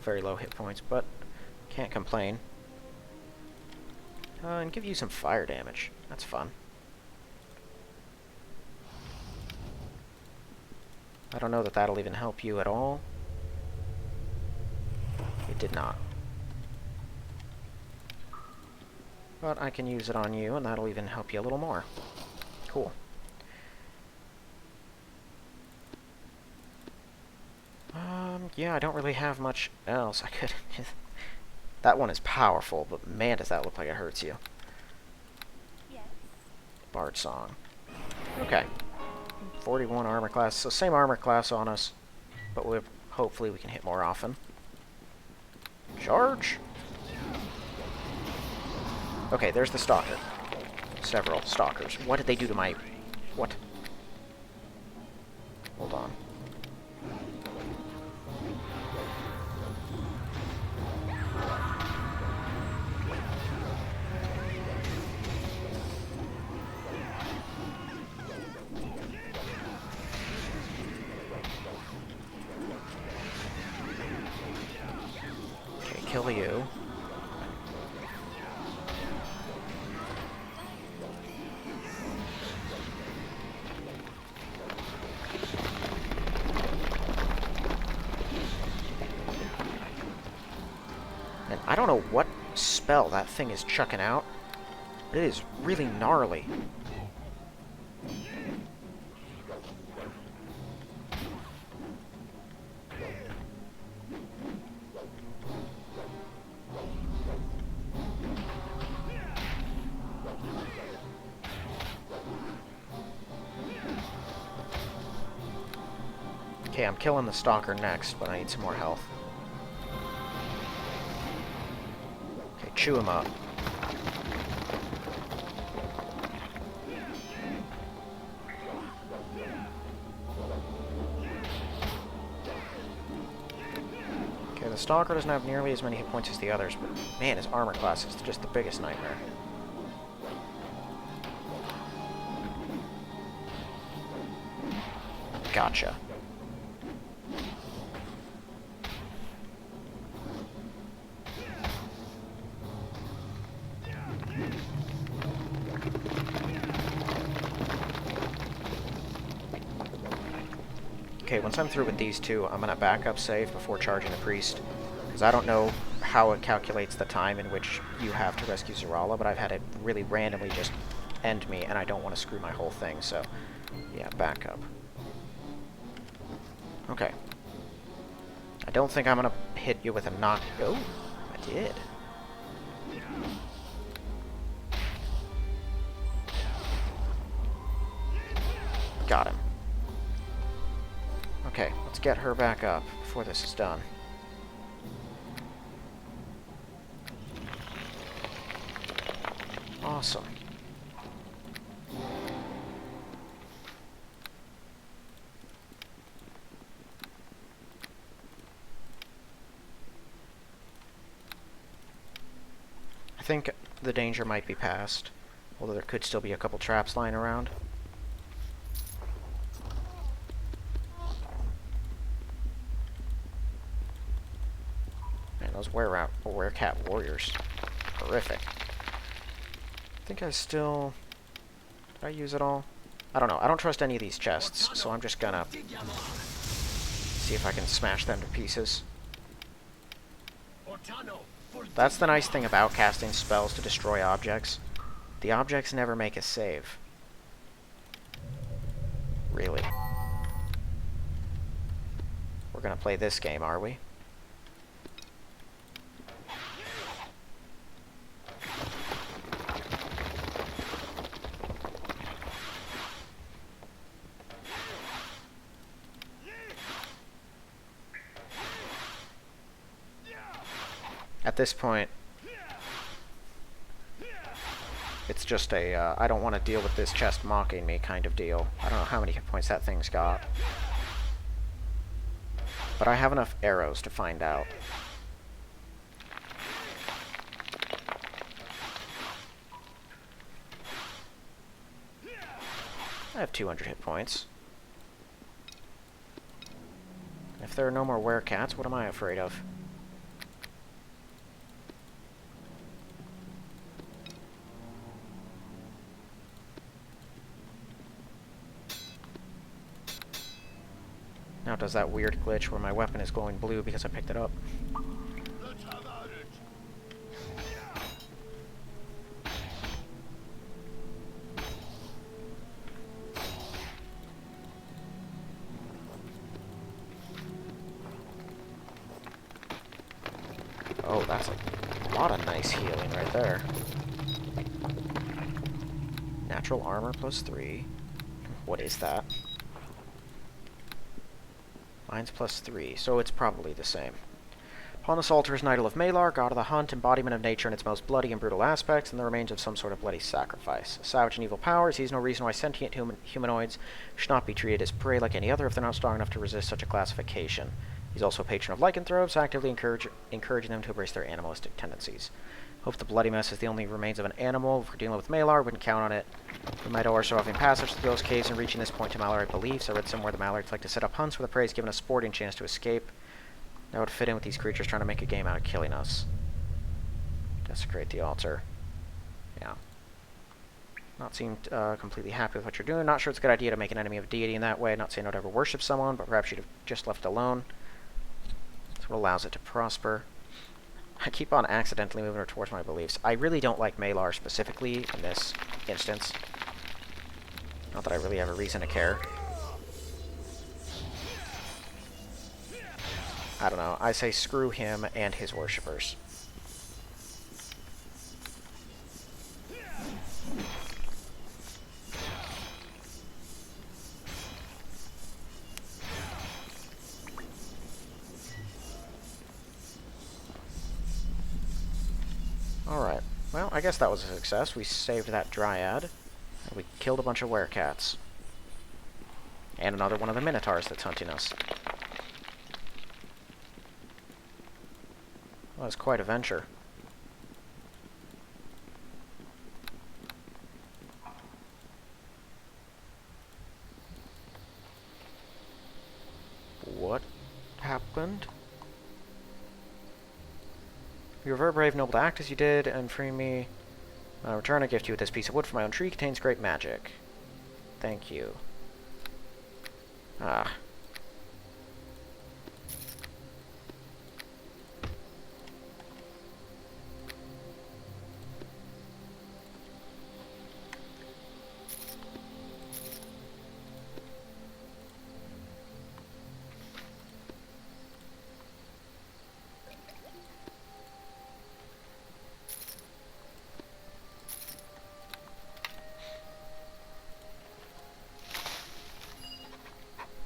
Very low hit points, but can't complain. And give you some fire damage. That's fun. I don't know that that'll even help you at all. It did not. But I can use it on you, and that'll even help you a little more. Cool. Yeah, I don't really have much else. I could... That one is powerful, but man, does that look like it hurts you. Yes. Bard Song. Okay. 41 armor class, so same armor class on us, but hopefully we can hit more often. Charge! Okay, there's the stalker. Several stalkers. What did they do to my... What? Hold on. Kill you. And I don't know what spell that thing is chucking out, but it is really gnarly. Okay, I'm killing the stalker next, but I need some more health. Okay, chew him up. Okay, the stalker doesn't have nearly as many hit points as the others, but man, his armor class is just the biggest nightmare. Gotcha. Okay, once I'm through with these two, I'm going to back up save before charging the priest, because I don't know how it calculates the time in which you have to rescue Zarala, but I've had it really randomly just end me, and I don't want to screw my whole thing, so yeah, back up. Okay. I don't think I'm going to hit you with a knock... Oh, I did. Got him. Okay, let's get her back up before this is done. Awesome. I think the danger might be past, although there could still be a couple traps lying around. Man, those werecat warriors. Horrific. I think I still... Did I use it all? I don't know. I don't trust any of these chests, so I'm just gonna see if I can smash them to pieces. That's the nice thing about casting spells to destroy objects. The objects never make a save. Really. We're gonna play this game, are we? At this point, it's just a, I don't want to deal with this chest mocking me kind of deal. I don't know how many hit points that thing's got. But I have enough arrows to find out. I have 200 hit points. If there are no more werecats, what am I afraid of? Now it does that weird glitch where my weapon is glowing blue because I picked it up. Let's have at it. Oh, that's a lot of nice healing right there. Natural armor plus 3. What is that? Mine's plus 3, so it's probably the same. Upon this altar is an idol of Malar, god of the hunt, embodiment of nature in its most bloody and brutal aspects, and the remains of some sort of bloody sacrifice. A savage and evil power sees no reason why sentient humanoids should not be treated as prey like any other if they're not strong enough to resist such a classification. He's also a patron of lycanthropes, actively encouraging them to embrace their animalistic tendencies. Hope the bloody mess is the only remains of an animal. If we're dealing with Malar, wouldn't count on it. We might owe surviving passage through those caves and reaching this point to Mallarite beliefs. I read somewhere the Mallarites like to set up hunts where the prey is given a sporting chance to escape. That would fit in with these creatures trying to make a game out of killing us. Desecrate the altar. Yeah. Not seem completely happy with what you're doing. Not sure it's a good idea to make an enemy of a deity in that way. Not saying I'd ever worship someone, but perhaps you'd have just left it alone. That's what allows it to prosper. I keep on accidentally moving her towards my beliefs. I really don't like Malar specifically in this instance. Not that I really have a reason to care. I don't know. I say screw him and his worshippers. Alright. Well, I guess that was a success. We saved that dryad. And we killed a bunch of werecats. And another one of the minotaurs that's hunting us. Well, it's quite a venture. What happened? You were very brave, noble to act as you did, and free me. I return a gift to you with this piece of wood from my own tree. Contains great magic. Thank you. Ah.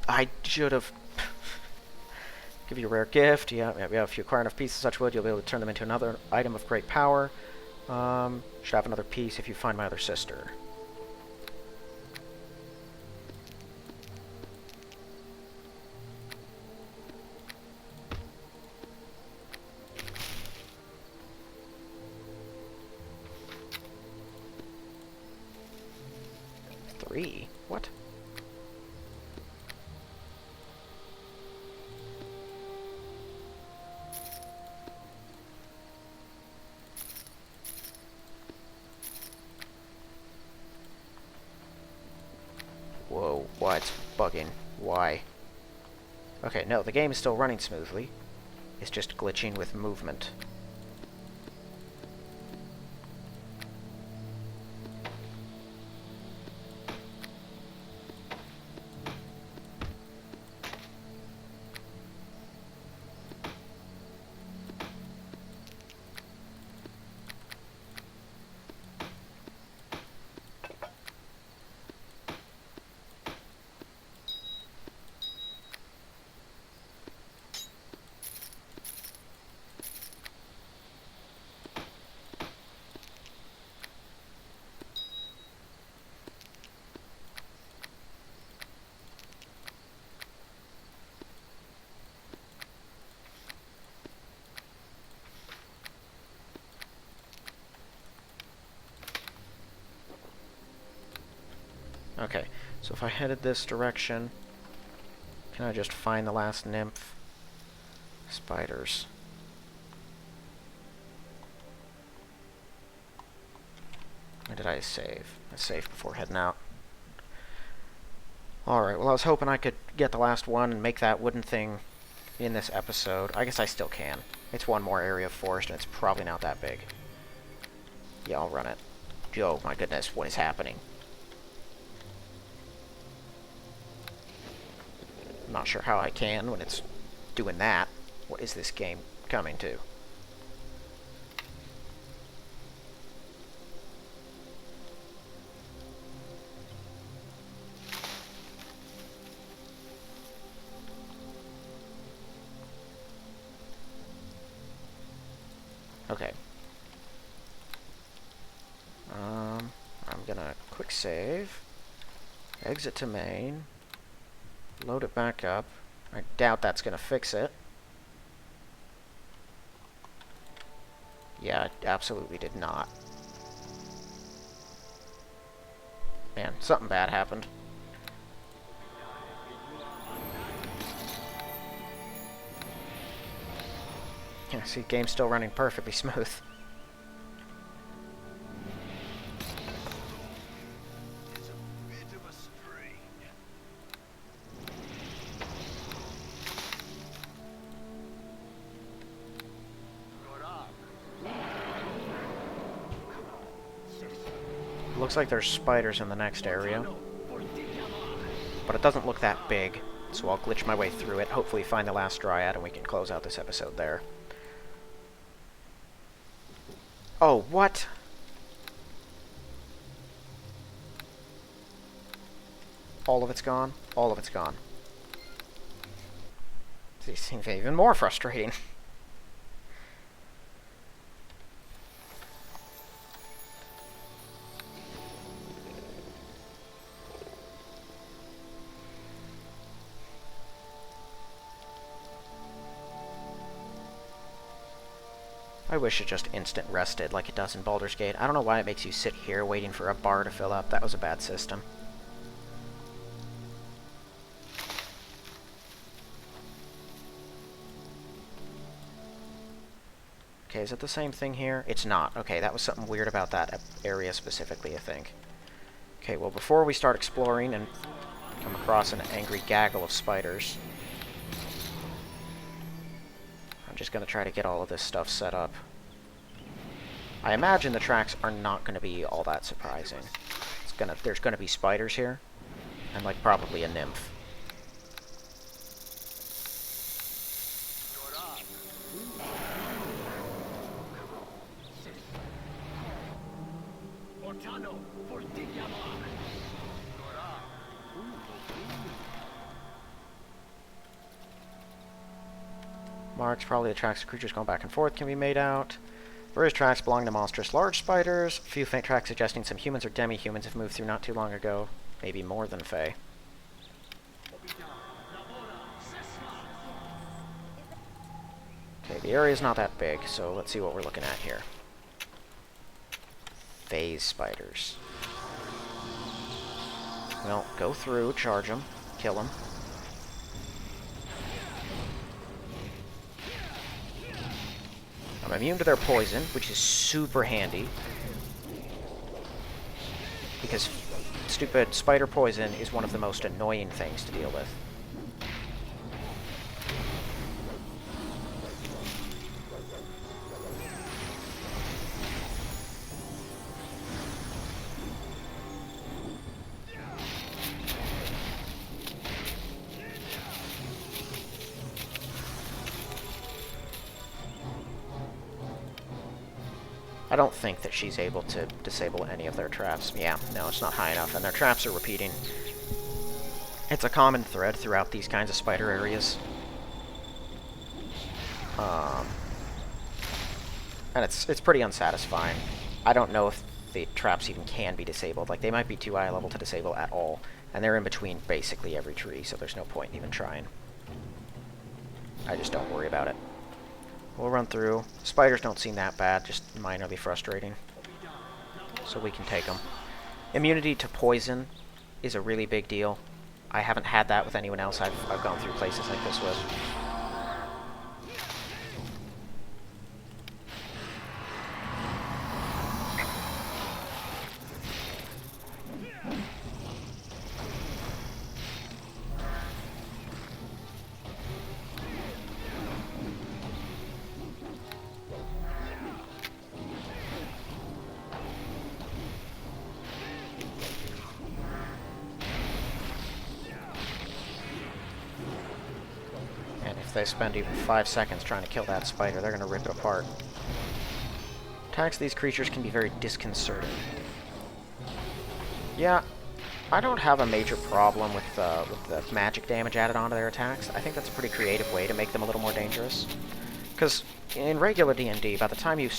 I should have Give you a rare gift. Yeah, if you acquire enough pieces of such wood, you'll be able to turn them into another item of great power. Should have another piece if you find my other sister. Three? What? Whoa, why it's bugging? Why? Okay, no, the game is still running smoothly. It's just glitching with movement. Okay, so if I headed this direction, can I just find the last nymph? Spiders. When did I save? I saved before heading out. Alright, well I was hoping I could get the last one and make that wooden thing in this episode. I guess I still can. It's one more area of forest and it's probably not that big. Yeah, I'll run it. Oh my goodness, what is happening? I'm not sure how I can when it's doing that. What is this game coming to? Okay. I'm gonna quick save, exit to main, load it back up. I doubt that's gonna fix it. Yeah, it absolutely did not. Man, something bad happened. Yeah, see, game's still running perfectly smooth. It's a bit of a strain. Looks like there's spiders in the next area, but it doesn't look that big, so I'll glitch my way through it, hopefully find the last dryad, and we can close out this episode there. Oh, what? All of it's gone? All of it's gone. These seem even more frustrating. I wish it just instant rested like it does in Baldur's Gate. I don't know why it makes you sit here waiting for a bar to fill up. That was a bad system. Okay, is it the same thing here? It's not. Okay, that was something weird about that area specifically, I think. Okay, well, before we start exploring and come across an angry gaggle of spiders, I'm just going to try to get all of this stuff set up. I imagine the tracks are not going to be all that surprising. There's going to be spiders here, and like probably a nymph. Marks probably the tracks of creatures going back and forth can be made out. Various tracks belong to monstrous large spiders. A few faint tracks suggesting some humans or demi-humans have moved through not too long ago. Maybe more than Fae. Okay, the area's not that big, so let's see what we're looking at here. Phase spiders. Well, go through, charge them, kill them. I'm immune to their poison, which is super handy. Because stupid spider poison is one of the most annoying things to deal with. I don't think that she's able to disable any of their traps. Yeah, no, it's not high enough, and their traps are repeating. It's a common thread throughout these kinds of spider areas. And it's pretty unsatisfying. I don't know if the traps even can be disabled. Like, they might be too high level to disable at all, and they're in between basically every tree, so there's no point in even trying. I just don't worry about it. We'll run through. Spiders don't seem that bad, just minorly frustrating. So we can take them. Immunity to poison is a really big deal. I haven't had that with anyone else I've gone through places like this with. They spend even 5 seconds trying to kill that spider, they're going to rip it apart. Attacks of these creatures can be very disconcerting. Yeah, I don't have a major problem with the magic damage added onto their attacks. I think that's a pretty creative way to make them a little more dangerous. Because in regular D&D, by the time you're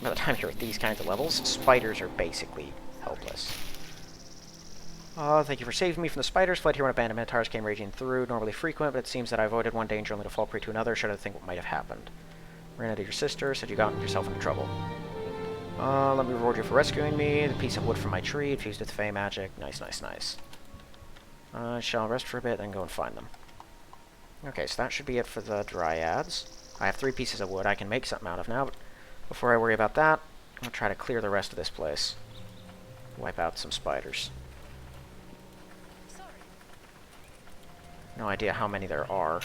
at these kinds of levels, spiders are basically helpless. Thank you for saving me from the spiders. Fled here when abandoned minotaurs came raging through. Normally frequent, but it seems that I avoided one danger only to fall prey to another. Shudder to think what might have happened. Ran into your sister, said you got yourself into trouble. Let me reward you for rescuing me. The piece of wood from my tree, infused with fey magic. Nice, nice, nice. I shall rest for a bit, then go and find them. Okay, so that should be it for the dryads. I have 3 pieces of wood I can make something out of now, but before I worry about that, I'm going to try to clear the rest of this place. Wipe out some spiders. No idea how many there are.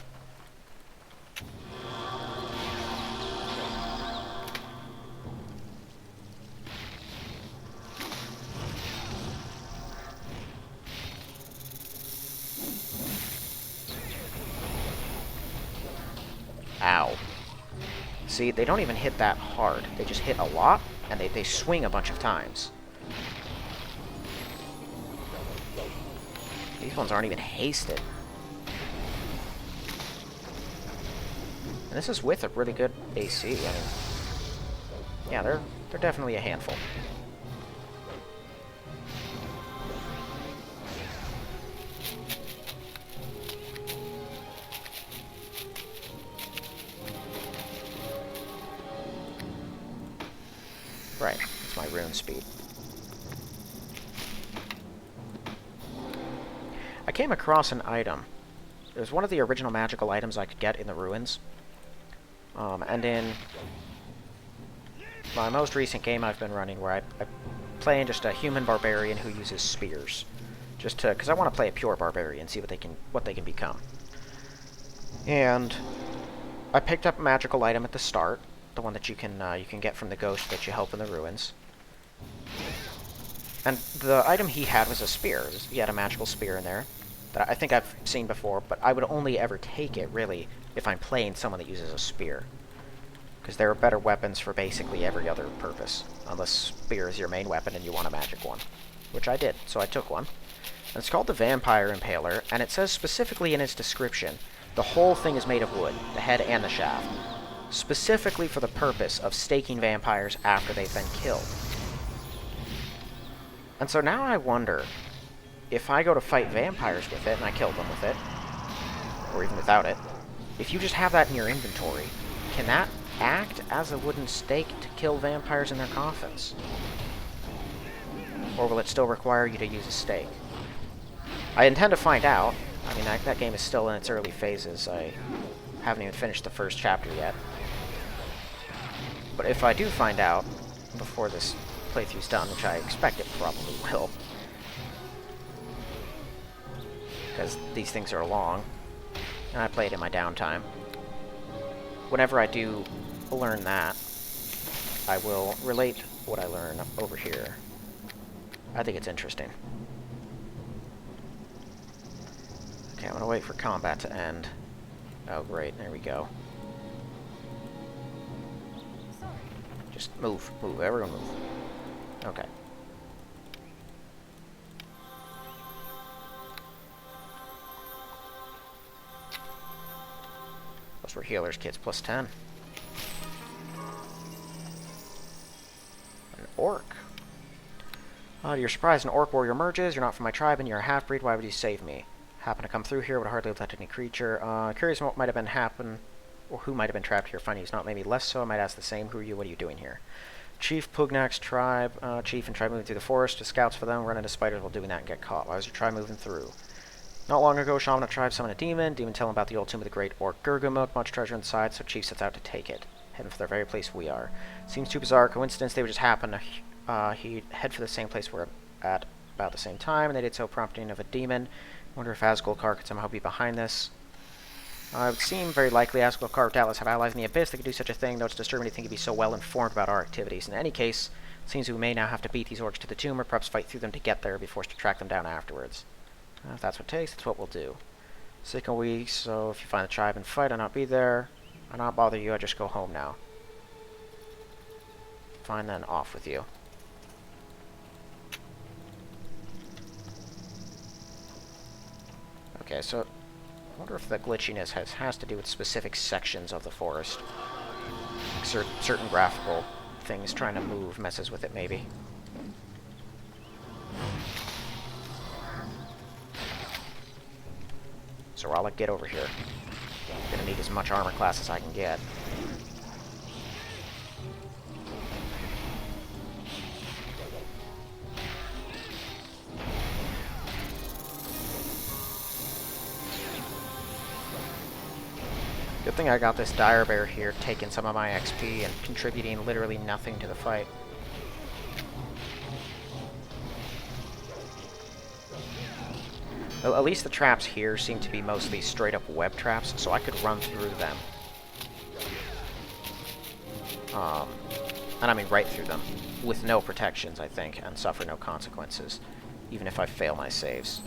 Ow. See, they don't even hit that hard. They just hit a lot, and they swing a bunch of times. These ones aren't even hasted. And this is with a really good AC. I mean, yeah, they're definitely a handful. Right, that's my rune speed. I came across an item. It was one of the original magical items I could get in the ruins. And in my most recent game I've been running, where I'm playing just a human barbarian who uses spears, because I want to play a pure barbarian, see what they can become. And I picked up a magical item at the start, the one that you can get from the ghost that you help in the ruins. And the item he had was a spear. He had a magical spear in there that I think I've seen before, but I would only ever take it, really, if I'm playing someone that uses a spear. Because there are better weapons for basically every other purpose, unless spear is your main weapon and you want a magic one. Which I did, so I took one. And it's called the Vampire Impaler, and it says specifically in its description The whole thing is made of wood, the head and the shaft, specifically for the purpose of staking vampires after they've been killed. And so now I wonder, if I go to fight vampires with it, and I kill them with it, or even without it, if you just have that in your inventory, can that act as a wooden stake to kill vampires in their coffins? Or will it still require you to use a stake? I intend to find out. I mean, that game is still in its early phases. I haven't even finished the first chapter yet. But if I do find out before this playthrough's done, which I expect it probably will, because these things are long, and I play it in my downtime, whenever I do learn that, I will relate what I learn over here. I think it's interesting. Okay, I'm gonna wait for combat to end. Oh, great, there we go. Just move, move, everyone move. Okay. Those were healers kits, plus 10. An orc. To your surprise, an orc warrior emerges. You're not from my tribe and you're a half-breed. Why would you save me? Happen to come through here, would hardly have let any creature. Curious what might have been happen, or who might have been trapped here. Finding he's not, maybe less so. I might ask the same. Who are you? What are you doing here? Chief Pugnak's tribe. Chief and tribe moving through the forest. To scouts for them. Run into spiders while doing that and get caught. Why was your tribe moving through? Not long ago, shaman tribe summoned a demon. Demon tell him about the old tomb of the great orc Gurgamuk. Much treasure inside, so Chief sets out to take it. Heading for the very place we are. Seems too bizarre. Coincidence, they would just happen to he'd head for the same place we're at about the same time, and they did so prompting of a demon. Wonder if Asgulkar could somehow be behind this. It would seem very likely Asgulkar would doubtless have allies in the Abyss that could do such a thing, though it's disturbing to think he'd be so well informed about our activities. In any case, it seems we may now have to beat these orcs to the tomb, or perhaps fight through them to get there, be forced to track them down afterwards. If that's what it takes, that's what we'll do. Sick and weak, so if you find the tribe and fight, I'll not be there. I'll not bother you, I just go home now. Fine then, off with you. Okay, so I wonder if the glitchiness has to do with specific sections of the forest. Like certain graphical things trying to move messes with it, maybe. So Rollick, get over here. I'm gonna need as much armor class as I can get. Good thing I got this Dire Bear here, taking some of my XP and contributing literally nothing to the fight. Well, at least the traps here seem to be mostly straight up web traps, so I could run through them. And I mean right through them, with no protections, I think, and suffer no consequences, even if I fail my saves.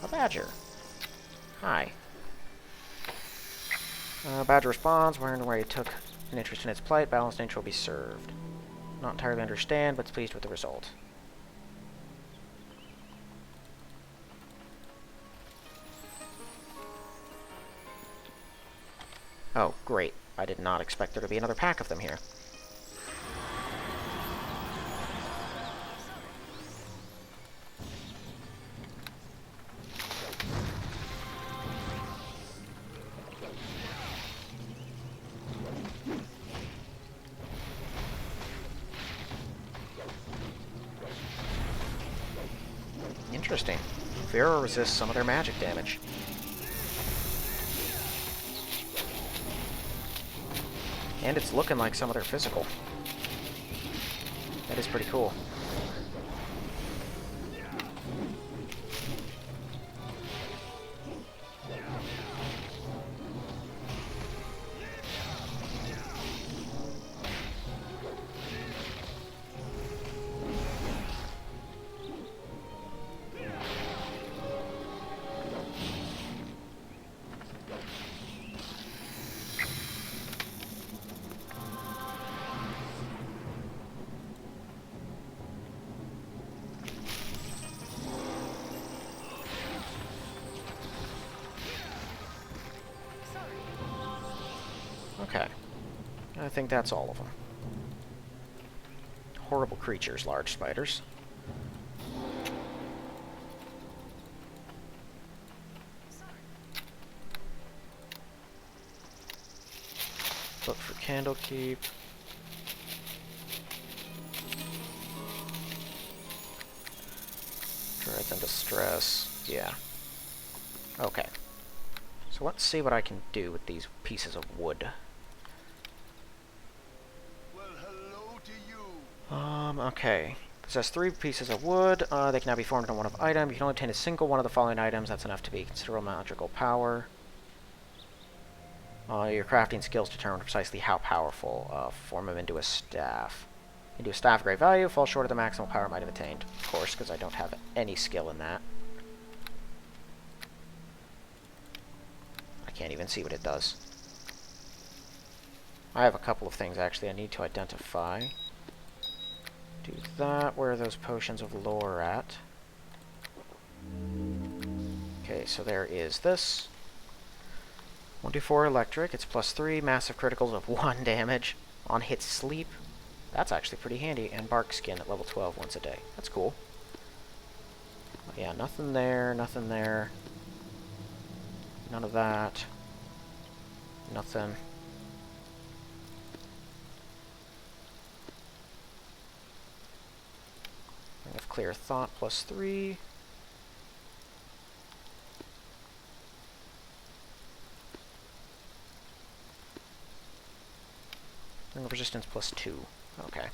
A badger. Hi. Badger responds, wondering where he took an interest in its plight. Balanced nature will be served. Not entirely understand, but pleased with the result. Oh, great. I did not expect there to be another pack of them here. Interesting. Pharaoh resists some of their magic damage. And it's looking like some of their physical. That is pretty cool. Okay. I think that's all of them. Horrible creatures, large spiders. Look for Candlekeep. Dreads in distress. Yeah. Okay. So let's see what I can do with these pieces of wood. Well, hello to you. Okay. Possess 3 pieces of wood. They can now be formed into one of item. You can only obtain a single one of the following items. That's enough to be considerable magical power. Your crafting skills determine precisely how powerful. Form them into a staff. Into a staff of great value. Fall short of the maximal power might have attained. Of course, because I don't have any skill in that. I can't even see what it does. I have a couple of things, actually, I need to identify. Do that. Where are those potions of lore at? Okay, so there is this. 1d4 electric. It's +3. Massive criticals of 1 damage. On hit sleep. That's actually pretty handy. And bark skin at level 12 once a day. That's cool. Yeah, nothing there. Nothing there. None of that. Nothing. Ring of Clear Thought +3. Ring of Resistance +2. Okay.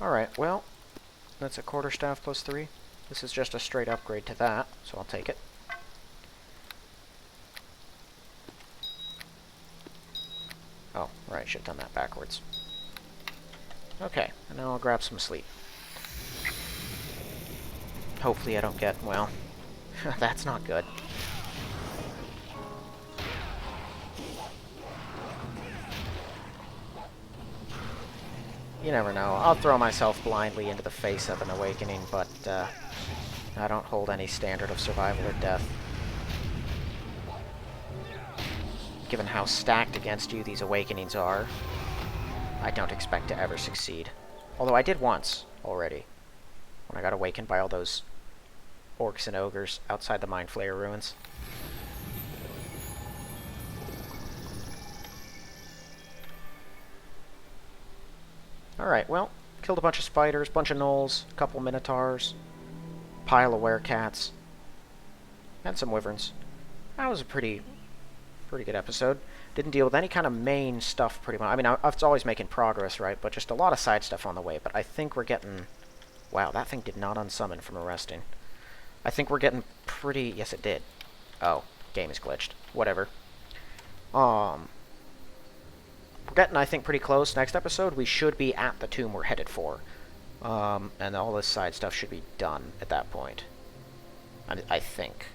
Alright, well, that's a quarterstaff +3. This is just a straight upgrade to that, so I'll take it. Oh, right, should have done that backwards. Okay, and now I'll grab some sleep. Hopefully I don't get, well, that's not good. You never know. I'll throw myself blindly into the face of an awakening, but I don't hold any standard of survival or death. Given how stacked against you these awakenings are, I don't expect to ever succeed. Although I did once already, when I got awakened by all those orcs and ogres outside the Mind Flayer ruins. Alright, well, killed a bunch of spiders, bunch of gnolls, a couple minotaurs, pile of werecats, and some wyverns. That was a pretty good episode. Didn't deal with any kind of main stuff pretty much. I mean, I was always making progress, right? But just a lot of side stuff on the way. But I think we're getting... Wow, that thing did not unsummon from arresting. I think we're getting pretty... Yes, it did. Oh, game is glitched. Whatever. We're getting, I think, pretty close. Next episode, we should be at the tomb we're headed for. And all this side stuff should be done at that point. I think.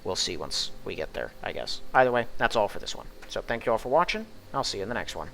We'll see once we get there, I guess. Either way, that's all for this one. So thank you all for watching. I'll see you in the next one.